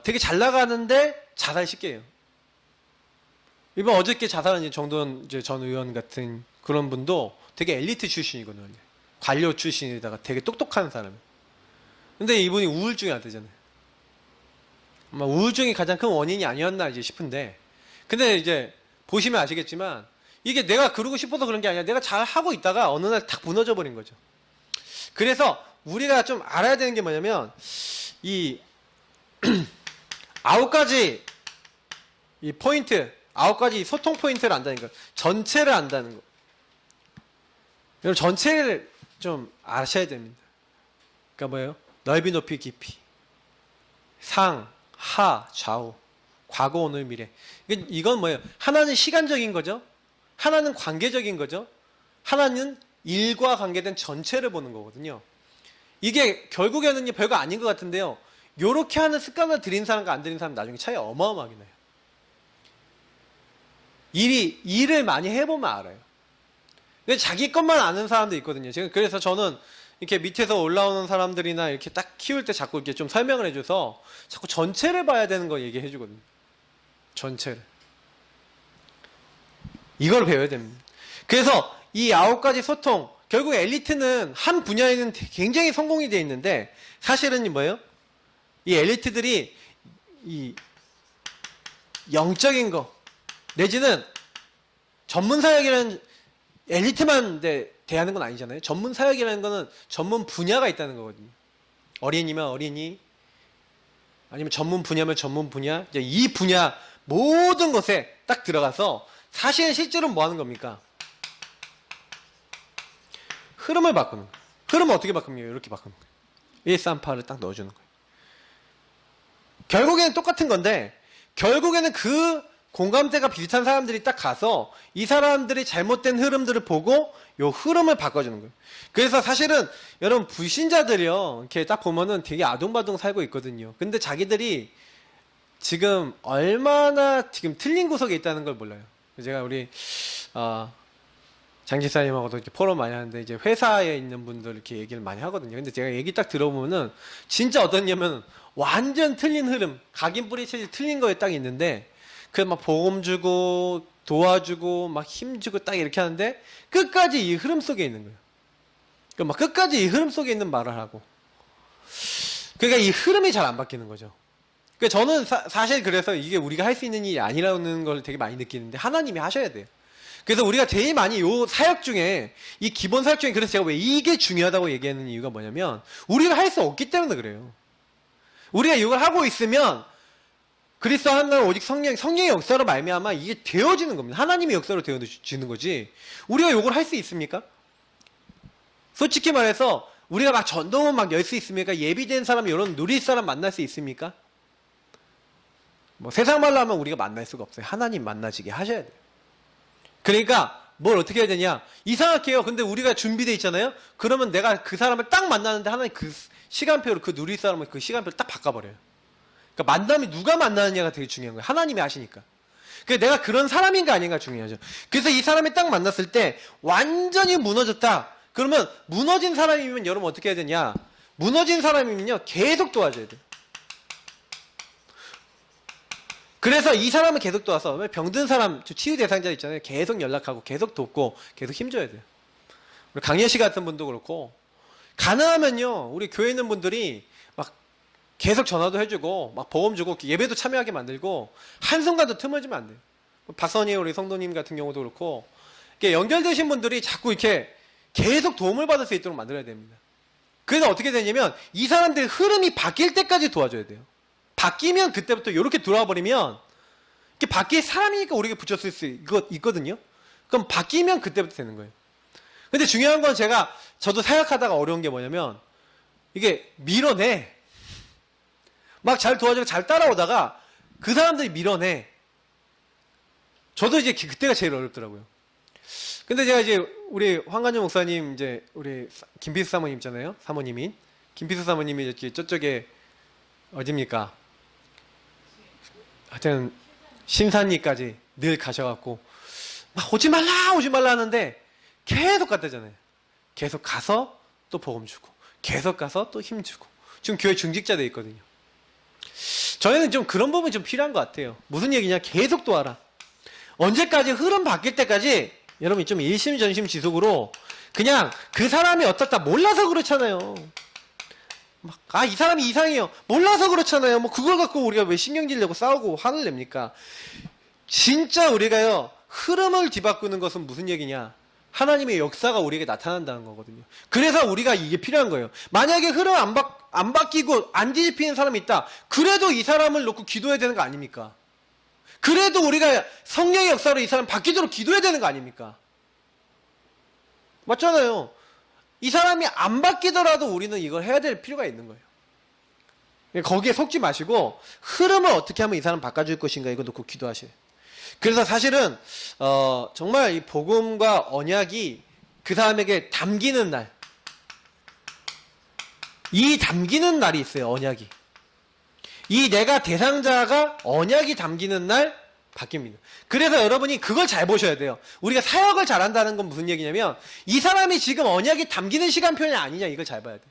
되게 잘 나가는데 자살 쉽게 해요. 이번 어저께 자살한 정도원 전 의원 같은 그런 분도 되게 엘리트 출신이거든요. 관료 출신에다가 되게 똑똑한 사람. 근데 이분이 우울증이 왔다잖아요. 아마 우울증이 가장 큰 원인이 아니었나 이제 싶은데, 근데 이제 보시면 아시겠지만 이게 내가 그러고 싶어서 그런 게 아니라 내가 잘 하고 있다가 어느 날 탁 무너져 버린 거죠. 그래서 우리가 좀 알아야 되는 게 뭐냐면 이 9가지 이 포인트, 9가지 소통 포인트를 안다는 거, 전체를 안다는 거. 여러분 전체를 좀 아셔야 됩니다. 그러니까 뭐예요? 넓이, 높이, 깊이, 상, 하, 좌우, 과거, 오늘, 미래. 이건 뭐예요? 하나는 시간적인 거죠. 하나는 관계적인 거죠. 하나는 일과 관계된 전체를 보는 거거든요. 이게 결국에는 별거 아닌 것 같은데요. 요렇게 하는 습관을 들인 사람과 안 들인 사람 나중에 차이 어마어마하게 나요. 일을 많이 해보면 알아요. 근데 자기 것만 아는 사람도 있거든요. 지금 그래서 저는 이렇게 밑에서 올라오는 사람들이나 이렇게 딱 키울 때 자꾸 이렇게 좀 설명을 해줘서 자꾸 전체를 봐야 되는 거 얘기해 주거든요. 전체를. 이걸 배워야 됩니다. 그래서 이 9가지 소통, 결국 엘리트는 한 분야에는 굉장히 성공이 되어 있는데 사실은 뭐예요? 이 엘리트들이 이 영적인 거 내지는 전문 사역이라는 엘리트만 대하는 건 아니잖아요. 전문 사역이라는 거는 전문 분야가 있다는 거거든요. 어린이면 어린이, 아니면 전문 분야면 전문 분야, 이제 이 분야 모든 것에 딱 들어가서 사실 실제로는 뭐 하는 겁니까? 흐름을 바꾸는 거예요. 흐름을 어떻게 바꿉니까? 이렇게 바꾸는 거예요. 1, 3, 8을 딱 넣어주는 거예요. 결국에는 똑같은 건데, 결국에는 그 공감대가 비슷한 사람들이 딱 가서 이 사람들이 잘못된 흐름들을 보고 요 흐름을 바꿔주는 거예요. 그래서 사실은 여러분 불신자들이요, 이렇게 딱 보면은 되게 아둥바둥 살고 있거든요. 근데 자기들이 지금 얼마나 지금 틀린 구석에 있다는 걸 몰라요. 제가 우리 장 집사님하고도 이렇게 포럼 많이 하는데 이제 회사에 있는 분들 이렇게 얘기를 많이 하거든요. 근데 제가 얘기 딱 들어보면은 진짜 어떠냐면 완전 틀린 흐름, 각인 뿌리채지 틀린 거에 딱 있는데 그 막 보험 주고 도와주고 막 힘 주고 딱 이렇게 하는데 끝까지 이 흐름 속에 있는 거예요. 그러니까 막 끝까지 이 흐름 속에 있는 말을 하고, 그러니까 이 흐름이 잘 안 바뀌는 거죠. 그러니까 저는 사실 그래서 이게 우리가 할 수 있는 일이 아니라는 걸 되게 많이 느끼는데 하나님이 하셔야 돼요. 그래서 우리가 제일 많이 요 사역 중에 이 기본 사역 중에, 그래서 제가 왜 이게 중요하다고 얘기하는 이유가 뭐냐면 우리가 할 수 없기 때문에 그래요. 우리가 이걸 하고 있으면 그리스도 하나는 오직 성령의 역사로 말미암아 이게 되어지는 겁니다. 하나님의 역사로 되어지는 거지. 우리가 이걸 할 수 있습니까? 솔직히 말해서 우리가 막 전도문 막 열 수 있습니까? 예비된 사람, 이런 누릴 사람 만날 수 있습니까? 뭐 세상 말로 하면 우리가 만날 수가 없어요. 하나님 만나지게 하셔야 돼요. 그러니까 뭘 어떻게 해야 되냐? 이상하게 해요. 근데 우리가 준비되어 있잖아요. 그러면 내가 그 사람을 딱 만나는데 하나님 그 시간표를, 그 누릴 사람을 그 시간표를 딱 바꿔버려요. 그러니까 만남이 누가 만나느냐가 되게 중요한 거예요. 하나님이 하시니까. 그러니까 내가 그런 사람인가 아닌가 중요하죠. 그래서 이 사람이 딱 만났을 때 완전히 무너졌다. 그러면 무너진 사람이면 여러분 어떻게 해야 되냐? 무너진 사람이면요 계속 도와줘야 돼요. 그래서 이 사람은 계속 도와서 병든 사람, 치유 대상자 있잖아요. 계속 연락하고 계속 돕고 계속 힘줘야 돼요. 우리 강예 씨 같은 분도 그렇고, 가능하면요 우리 교회 있는 분들이 막 계속 전화도 해주고 막 보험 주고 예배도 참여하게 만들고 한순간도 틈을 주면 안 돼요. 박선희 우리 성도님 같은 경우도 그렇고 이렇게 연결되신 분들이 자꾸 이렇게 계속 도움을 받을 수 있도록 만들어야 됩니다. 그래서 어떻게 되냐면 이 사람들의 흐름이 바뀔 때까지 도와줘야 돼요. 바뀌면 그때부터 이렇게 들어와 버리면 이렇게 바뀔 사람이니까 우리가 붙였을 수 있거든요. 그럼 바뀌면 그때부터 되는 거예요. 근데 중요한 건 저도 사역하다가 어려운 게 뭐냐면 이게 밀어내. 막 잘 도와주고 잘 따라오다가 그 사람들이 밀어내. 저도 이제 그때가 제일 어렵더라고요. 근데 제가 이제 우리 황관영 목사님 이제 우리 김비수 사모님 있잖아요. 사모님인 김비수 사모님이 이렇게 저쪽에 어딥니까? 하여튼 신산리까지 늘 가셔갖고 막 오지 말라 하는데 계속 갔다잖아요. 계속 가서 또 복음 주고 계속 가서 또 힘 주고 지금 교회 중직자 돼 있거든요. 저희는 좀 그런 부분이 좀 필요한 것 같아요. 무슨 얘기냐? 계속 도와라. 언제까지? 흐름 바뀔 때까지 여러분이 좀 일심전심지속으로 그냥 그 사람이 어떻다 몰라서 그렇잖아요. 이 사람이 이상해요. 몰라서 그렇잖아요. 뭐 그걸 갖고 우리가 왜 신경질 내고 싸우고 화를 냅니까? 진짜 우리가요 흐름을 뒤바꾸는 것은 무슨 얘기냐? 하나님의 역사가 우리에게 나타난다는 거거든요. 그래서 우리가 이게 필요한 거예요. 만약에 흐름 안 바뀌고 안 뒤집히는 사람이 있다. 그래도 이 사람을 놓고 기도해야 되는 거 아닙니까? 그래도 우리가 성령의 역사로 이 사람 바뀌도록 기도해야 되는 거 아닙니까? 맞잖아요. 이 사람이 안 바뀌더라도 우리는 이걸 해야 될 필요가 있는 거예요. 거기에 속지 마시고 흐름을 어떻게 하면 이 사람 바꿔줄 것인가 이거 놓고 기도하셔요. 그래서 사실은 정말 이 복음과 언약이 그 사람에게 담기는 날, 이 담기는 날이 있어요. 언약이. 이 내가 대상자가 언약이 담기는 날 바뀝니다. 그래서 여러분이 그걸 잘 보셔야 돼요. 우리가 사역을 잘한다는 건 무슨 얘기냐면 이 사람이 지금 언약이 담기는 시간표냐 아니냐 이걸 잘 봐야 돼요.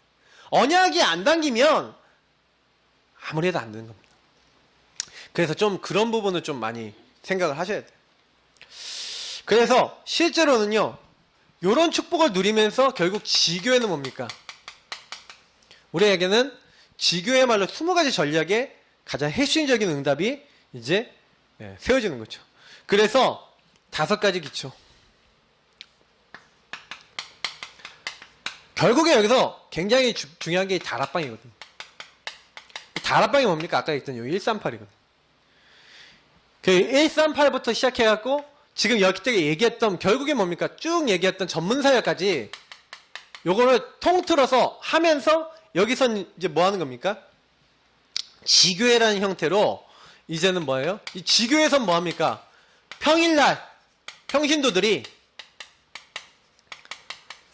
언약이 안 담기면 아무리 해도 안 되는 겁니다. 그래서 좀 그런 부분을 좀 많이 생각을 하셔야 돼요. 그래서 실제로는요 이런 축복을 누리면서 결국 지교회는 뭡니까? 우리에게는 지교회야말로 20가지 전략의 가장 핵심적인 응답이 이제 세워지는 거죠. 그래서 5가지 기초. 결국에 여기서 굉장히 중요한 게 다락방이거든요. 다락방이 뭡니까? 아까 했던 요 138이거든요. 그 138부터 시작해갖고 지금 여기까지 얘기했던 결국에 뭡니까? 쭉 얘기했던 전문사역까지 요거를 통틀어서 하면서 여기선 이제 뭐 하는 겁니까? 지교회라는 형태로 이제는 뭐예요? 이 지교회에선 뭐 합니까? 평일날 평신도들이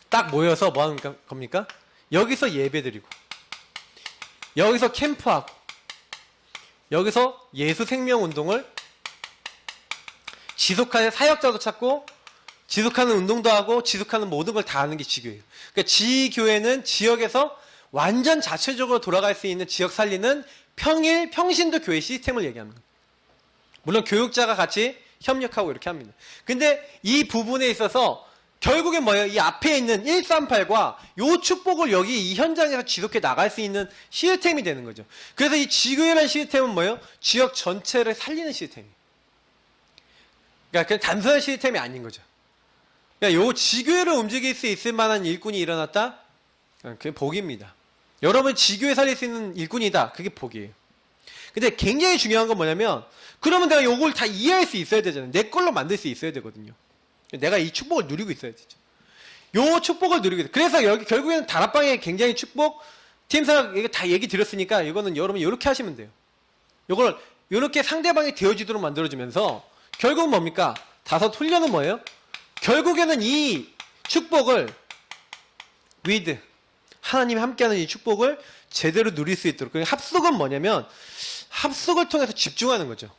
딱 모여서 뭐 하는 겁니까? 여기서 예배드리고 여기서 캠프하고 여기서 예수 생명 운동을 지속하는 사역자도 찾고 지속하는 운동도 하고 지속하는 모든 걸 다 하는 게 지교회예요. 그러니까 지교회는 지역에서 완전 자체적으로 돌아갈 수 있는 지역 살리는 평일 평신도 교회 시스템을 얘기하는 거예요. 물론 교육자가 같이 협력하고 이렇게 합니다. 근데 이 부분에 있어서 결국엔 뭐예요? 이 앞에 있는 138과 요 축복을 여기 이 현장에서 지속해 나갈 수 있는 시스템이 되는 거죠. 그래서 이 지교회라는 시스템은 뭐예요? 지역 전체를 살리는 시스템이에요. 그러니까 그냥 단순한 시스템이 아닌 거죠. 그러니까 요 지교회를 움직일 수 있을 만한 일꾼이 일어났다? 그게 복입니다. 여러분 지교회 살릴 수 있는 일꾼이다. 그게 복이에요. 근데 굉장히 중요한 건 뭐냐면 그러면 내가 요걸 다 이해할 수 있어야 되잖아요. 내 걸로 만들 수 있어야 되거든요. 내가 이 축복을 누리고 있어야 되죠. 요 축복을 누리고 있어요. 그래서 여기 결국에는 다락방에 굉장히 축복 팀사역 이거 다 얘기 드렸으니까 이거는 여러분이 이렇게 하시면 돼요. 요걸 이렇게 상대방이 되어지도록 만들어주면서 결국은 뭡니까? 5 훈련은 뭐예요? 결국에는 이 축복을 with 하나님이 함께하는 이 축복을 제대로 누릴 수 있도록. 그러니까 합숙은 뭐냐면 합숙을 통해서 집중하는 거죠.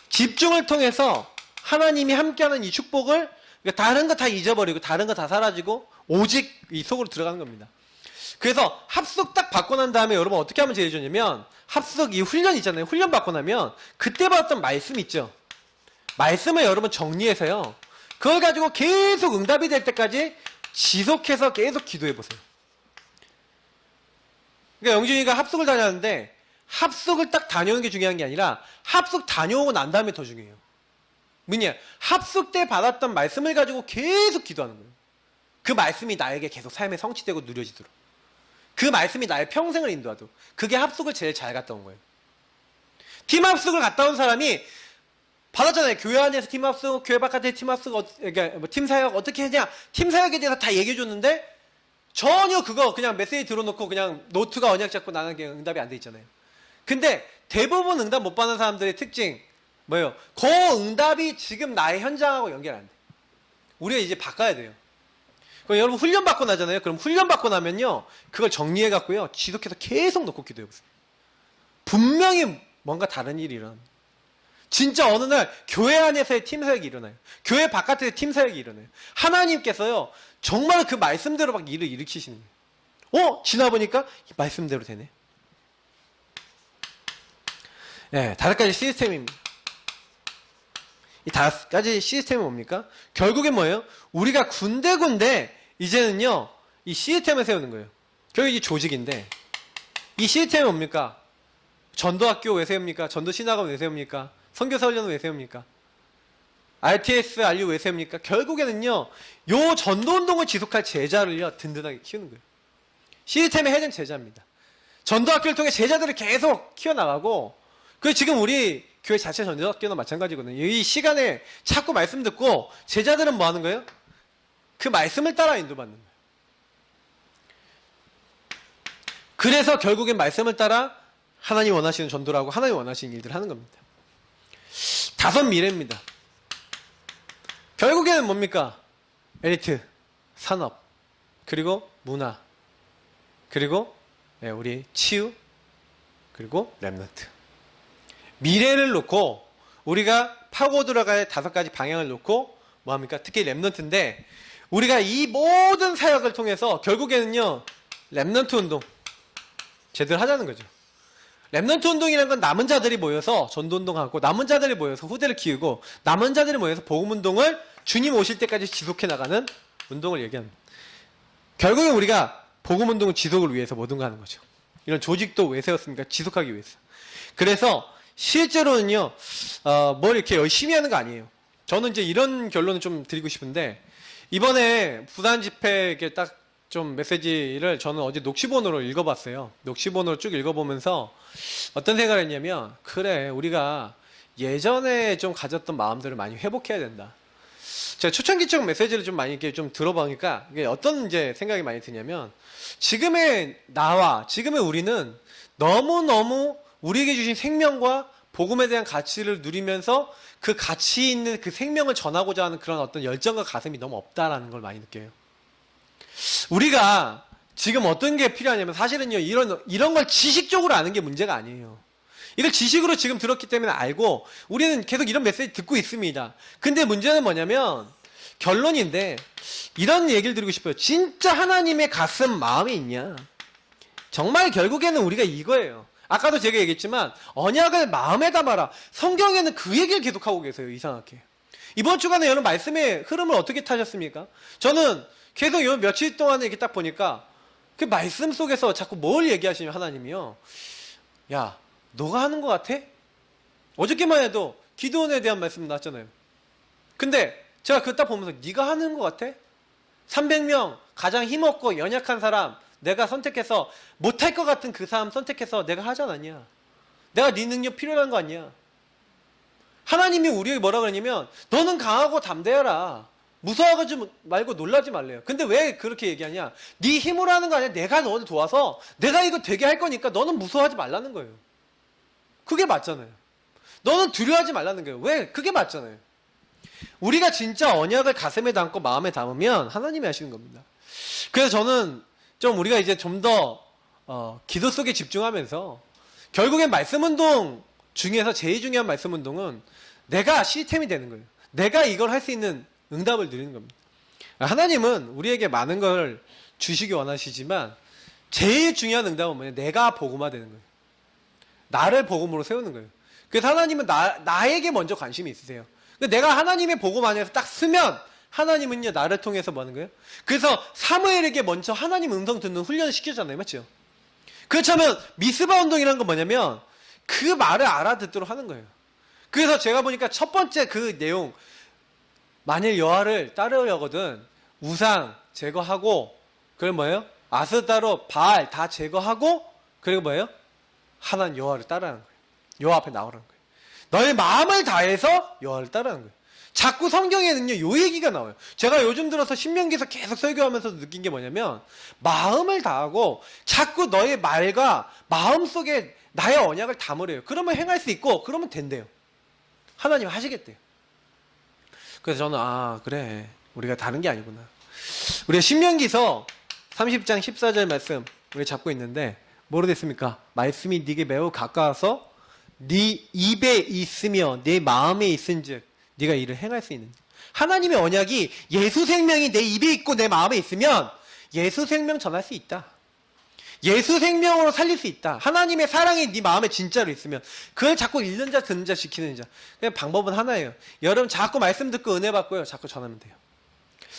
집중을 통해서 하나님이 함께하는 이 축복을 그러니까 다른 거 다 잊어버리고 다른 거 다 사라지고 오직 이 속으로 들어가는 겁니다. 그래서 합숙 딱 받고 난 다음에 여러분 어떻게 하면 제일 좋냐면 합숙 이 훈련 있잖아요. 훈련 받고 나면 그때 받았던 말씀 있죠. 말씀을 여러분 정리해서요. 그걸 가지고 계속 응답이 될 때까지 지속해서 계속 기도해 보세요. 그러니까 영준이가 합숙을 다녔는데 합숙을 딱 다녀오는 게 중요한 게 아니라 합숙 다녀오고 난 다음에 더 중요해요. 뭐냐? 합숙 때 받았던 말씀을 가지고 계속 기도하는 거예요. 그 말씀이 나에게 계속 삶에 성취되고 누려지도록. 그 말씀이 나의 평생을 인도하도록. 그게 합숙을 제일 잘 갔다 온 거예요. 팀 합숙을 갔다 온 사람이 받았잖아요. 교회 안에서 팀 합숙, 교회 바깥에 팀 합숙, 그러니까 뭐 팀 사역 어떻게 했냐. 팀 사역에 대해서 다 얘기해 줬는데 전혀 그거 그냥 메시지 들어놓고 그냥 노트가 언약 잡고 나가는 게 응답이 안 돼 있잖아요. 근데 대부분 응답 못 받는 사람들의 특징 뭐예요? 그 응답이 지금 나의 현장하고 연결 안 돼. 우리가 이제 바꿔야 돼요. 그럼 여러분 훈련 받고 나잖아요. 그럼 훈련 받고 나면요, 그걸 정리해 갖고요, 지속해서 계속 놓고 기도해 보세요. 분명히 뭔가 다른 일이 일어납니다. 진짜 어느 날 교회 안에서의 팀 사역이 일어나요. 교회 바깥에서의 팀 사역이 일어나요. 하나님께서요, 정말 그 말씀대로 막 일을 일으키시는 거예요. 지나보니까 이 말씀대로 되네. 네, 5가지 시스템입니다. 이 5가지 시스템은 뭡니까? 결국엔 뭐예요? 우리가 군데군데 이제는요, 이 시스템을 세우는 거예요. 결국 이 조직인데, 이 시스템이 뭡니까? 전도학교 왜 세웁니까? 전도신학원 왜 세웁니까? 선교사 훈련은 왜 세웁니까? RTS, RU 왜 세웁니까? 결국에는요, 요 전도운동을 지속할 제자를요, 든든하게 키우는 거예요. 시스템의 핵은 제자입니다. 전도학교를 통해 제자들을 계속 키워나가고, 그 지금 우리 교회 자체 전도학교는 마찬가지거든요. 이 시간에 자꾸 말씀 듣고 제자들은 뭐 하는 거예요? 그 말씀을 따라 인도받는 거예요. 그래서 결국엔 말씀을 따라 하나님 원하시는 전도라고 하나님 원하시는 일들을 하는 겁니다. 5 미래입니다. 결국에는 뭡니까? 엘리트, 산업, 그리고 문화, 그리고 우리 치유, 그리고 렘넌트. 미래를 놓고 우리가 파고 들어갈 5가지 방향을 놓고 뭐합니까? 특히 렘넌트인데, 우리가 이 모든 사역을 통해서 결국에는요, 렘넌트 운동 제대로 하자는 거죠. 렘넌트 운동이라는 건 남은 자들이 모여서 전도운동하고, 남은 자들이 모여서 후대를 키우고, 남은 자들이 모여서 복음운동을 주님 오실 때까지 지속해 나가는 운동을 얘기합니다. 결국엔 우리가 복음운동 지속을 위해서 모든 거 하는 거죠. 이런 조직도 왜 세웠습니까? 지속하기 위해서. 그래서 실제로는요, 뭘 이렇게 열심히 하는 거 아니에요. 저는 이제 이런 결론을 좀 드리고 싶은데, 이번에 부산 집회 이렇게 딱 좀 메시지를 저는 어제 녹취본으로 읽어봤어요. 녹취본으로 쭉 읽어보면서 어떤 생각을 했냐면, 그래, 우리가 예전에 좀 가졌던 마음들을 많이 회복해야 된다. 제가 초창기적 메시지를 좀 많이 이렇게 좀 들어보니까 이게 어떤 이제 생각이 많이 드냐면, 지금의 나와 지금의 우리는 너무너무 우리에게 주신 생명과 복음에 대한 가치를 누리면서 그 가치 있는 그 생명을 전하고자 하는 그런 어떤 열정과 가슴이 너무 없다라는 걸 많이 느껴요. 우리가 지금 어떤 게 필요하냐면, 사실은요, 이런 걸 지식적으로 아는 게 문제가 아니에요. 이걸 지식으로 지금 들었기 때문에 알고 우리는 계속 이런 메시지 듣고 있습니다. 근데 문제는 뭐냐면, 결론인데 이런 얘기를 드리고 싶어요. 진짜 하나님의 가슴 마음이 있냐? 정말 결국에는 우리가 이거예요. 아까도 제가 얘기했지만 언약을 마음에 담아라. 성경에는 그 얘기를 계속하고 계세요. 이상하게. 이번 주간에 여러분 말씀의 흐름을 어떻게 타셨습니까? 저는 계속 요 며칠 동안에 이렇게 딱 보니까 그 말씀 속에서 자꾸 뭘 얘기하시냐면, 하나님이요, 야, 너가 하는 것 같아? 어저께만 해도 기도원에 대한 말씀 나왔잖아요. 근데 제가 그거 딱 보면서, 네가 하는 것 같아? 300명 가장 힘없고 연약한 사람 내가 선택해서 못할 것 같은 그 사람 선택해서 내가 하지 않았냐? 내가 네 능력 필요한 거 아니야? 하나님이 우리에게 뭐라 그러냐면, 너는 강하고 담대해라. 무서워하지 말고 놀라지 말래요. 근데 왜 그렇게 얘기하냐? 네 힘으로 하는 거 아니야. 내가 너를 도와서 내가 이거 되게 할 거니까 너는 무서워하지 말라는 거예요. 그게 맞잖아요. 너는 두려워하지 말라는 거예요. 왜? 그게 맞잖아요. 우리가 진짜 언약을 가슴에 담고 마음에 담으면 하나님이 하시는 겁니다. 그래서 저는 좀 우리가 이제 좀 더 기도 속에 집중하면서, 결국엔 말씀운동 중에서 제일 중요한 말씀운동은 내가 시스템이 되는 거예요. 내가 이걸 할 수 있는 응답을 누리는 겁니다. 하나님은 우리에게 많은 걸 주시기 원하시지만 제일 중요한 응답은 뭐냐? 내가 복음화 되는 거예요. 나를 복음으로 세우는 거예요. 그래서 하나님은 나에게 먼저 관심이 있으세요. 내가 하나님의 복음 안에서 딱 쓰면 하나님은요, 나를 통해서 뭐 하는 거예요? 그래서 사무엘에게 먼저 하나님 음성 듣는 훈련을 시키잖아요. 맞죠? 그렇다면 미스바 운동이라는 건 뭐냐면 그 말을 알아듣도록 하는 거예요. 그래서 제가 보니까 첫 번째 그 내용, 만일 여호와를 따르려거든 우상 제거하고, 그리고 뭐예요? 아스다로 바알 다 제거하고, 그리고 뭐예요? 하나님 여호와를 따르라는 거예요. 여호와 앞에 나오라는 거예요. 너의 마음을 다해서 여호와를 따르라는 거예요. 자꾸 성경에는요 요 얘기가 나와요. 제가 요즘 들어서 신명기에서 계속 설교하면서 느낀 게 뭐냐면, 마음을 다하고 자꾸 너의 말과 마음 속에 나의 언약을 담으래요. 그러면 행할 수 있고 그러면 된대요. 하나님 하시겠대요. 그래서 저는 그래, 우리가 다른 게 아니구나. 우리가 신명기서 30장 14절 말씀 우리 잡고 있는데, 뭐로 됐습니까? 말씀이 네게 매우 가까워서 네 입에 있으며 네 마음에 있은즉 네가 이를 행할 수 있는지. 하나님의 언약이 예수 생명이 내 입에 있고 내 마음에 있으면 예수 생명 전할 수 있다. 예수 생명으로 살릴 수 있다. 하나님의 사랑이 네 마음에 진짜로 있으면 그걸 자꾸 읽는 자 듣는 자 지키는 자. 그냥 방법은 하나예요. 여러분 자꾸 말씀 듣고 은혜 받고요, 자꾸 전하면 돼요.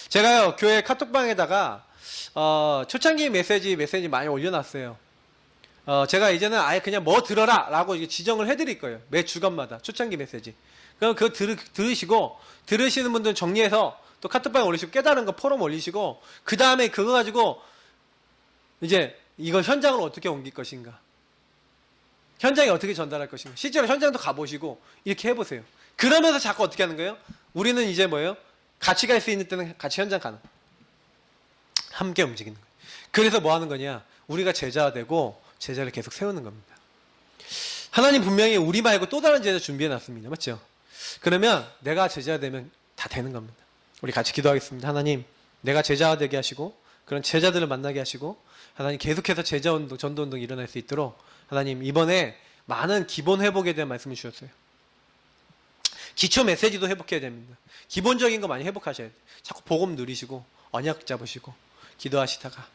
제가요 교회 카톡방에다가 초창기 메시지 많이 올려놨어요. 제가 이제는 아예 그냥 뭐 들어라 라고 지정을 해드릴 거예요. 매 주간마다 초창기 메시지. 그럼 그거 들으시고, 들으시는 분들은 정리해서 또 카톡방에 올리시고, 깨달은 거 포럼 올리시고, 그 다음에 그거 가지고 이제 이걸 현장으로 어떻게 옮길 것인가, 현장에 어떻게 전달할 것인가, 실제로 현장도 가보시고 이렇게 해보세요. 그러면서 자꾸 어떻게 하는 거예요? 우리는 이제 뭐예요? 같이 갈 수 있는 때는 같이 현장 가는, 함께 움직이는 거예요. 그래서 뭐 하는 거냐? 우리가 제자가 되고 제자를 계속 세우는 겁니다. 하나님 분명히 우리 말고 또 다른 제자 준비해 놨습니다. 맞죠? 그러면 내가 제자가 되면 다 되는 겁니다. 우리 같이 기도하겠습니다. 하나님, 내가 제자가 되게 하시고 그런 제자들을 만나게 하시고, 하나님 계속해서 제자 운동, 전도 운동이 일어날 수 있도록 하나님 이번에 많은 기본 회복에 대한 말씀을 주셨어요. 기초 메시지도 회복해야 됩니다. 기본적인 거 많이 회복하셔야 돼요. 자꾸 복음 누리시고 언약 잡으시고 기도하시다가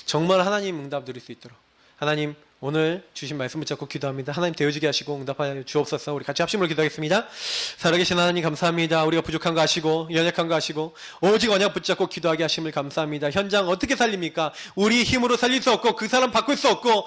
정말 하나님 응답 누릴 수 있도록, 하나님 오늘 주신 말씀 붙잡고 기도합니다. 하나님 되어지게 하시고 응답하여 주옵소서. 우리 같이 합심으로 기도하겠습니다. 살아계신 하나님 감사합니다. 우리가 부족한 거 아시고 연약한 거 아시고 오직 언약 붙잡고 기도하게 하심을 감사합니다. 현장 어떻게 살립니까? 우리 힘으로 살릴 수 없고 그 사람 바꿀 수 없고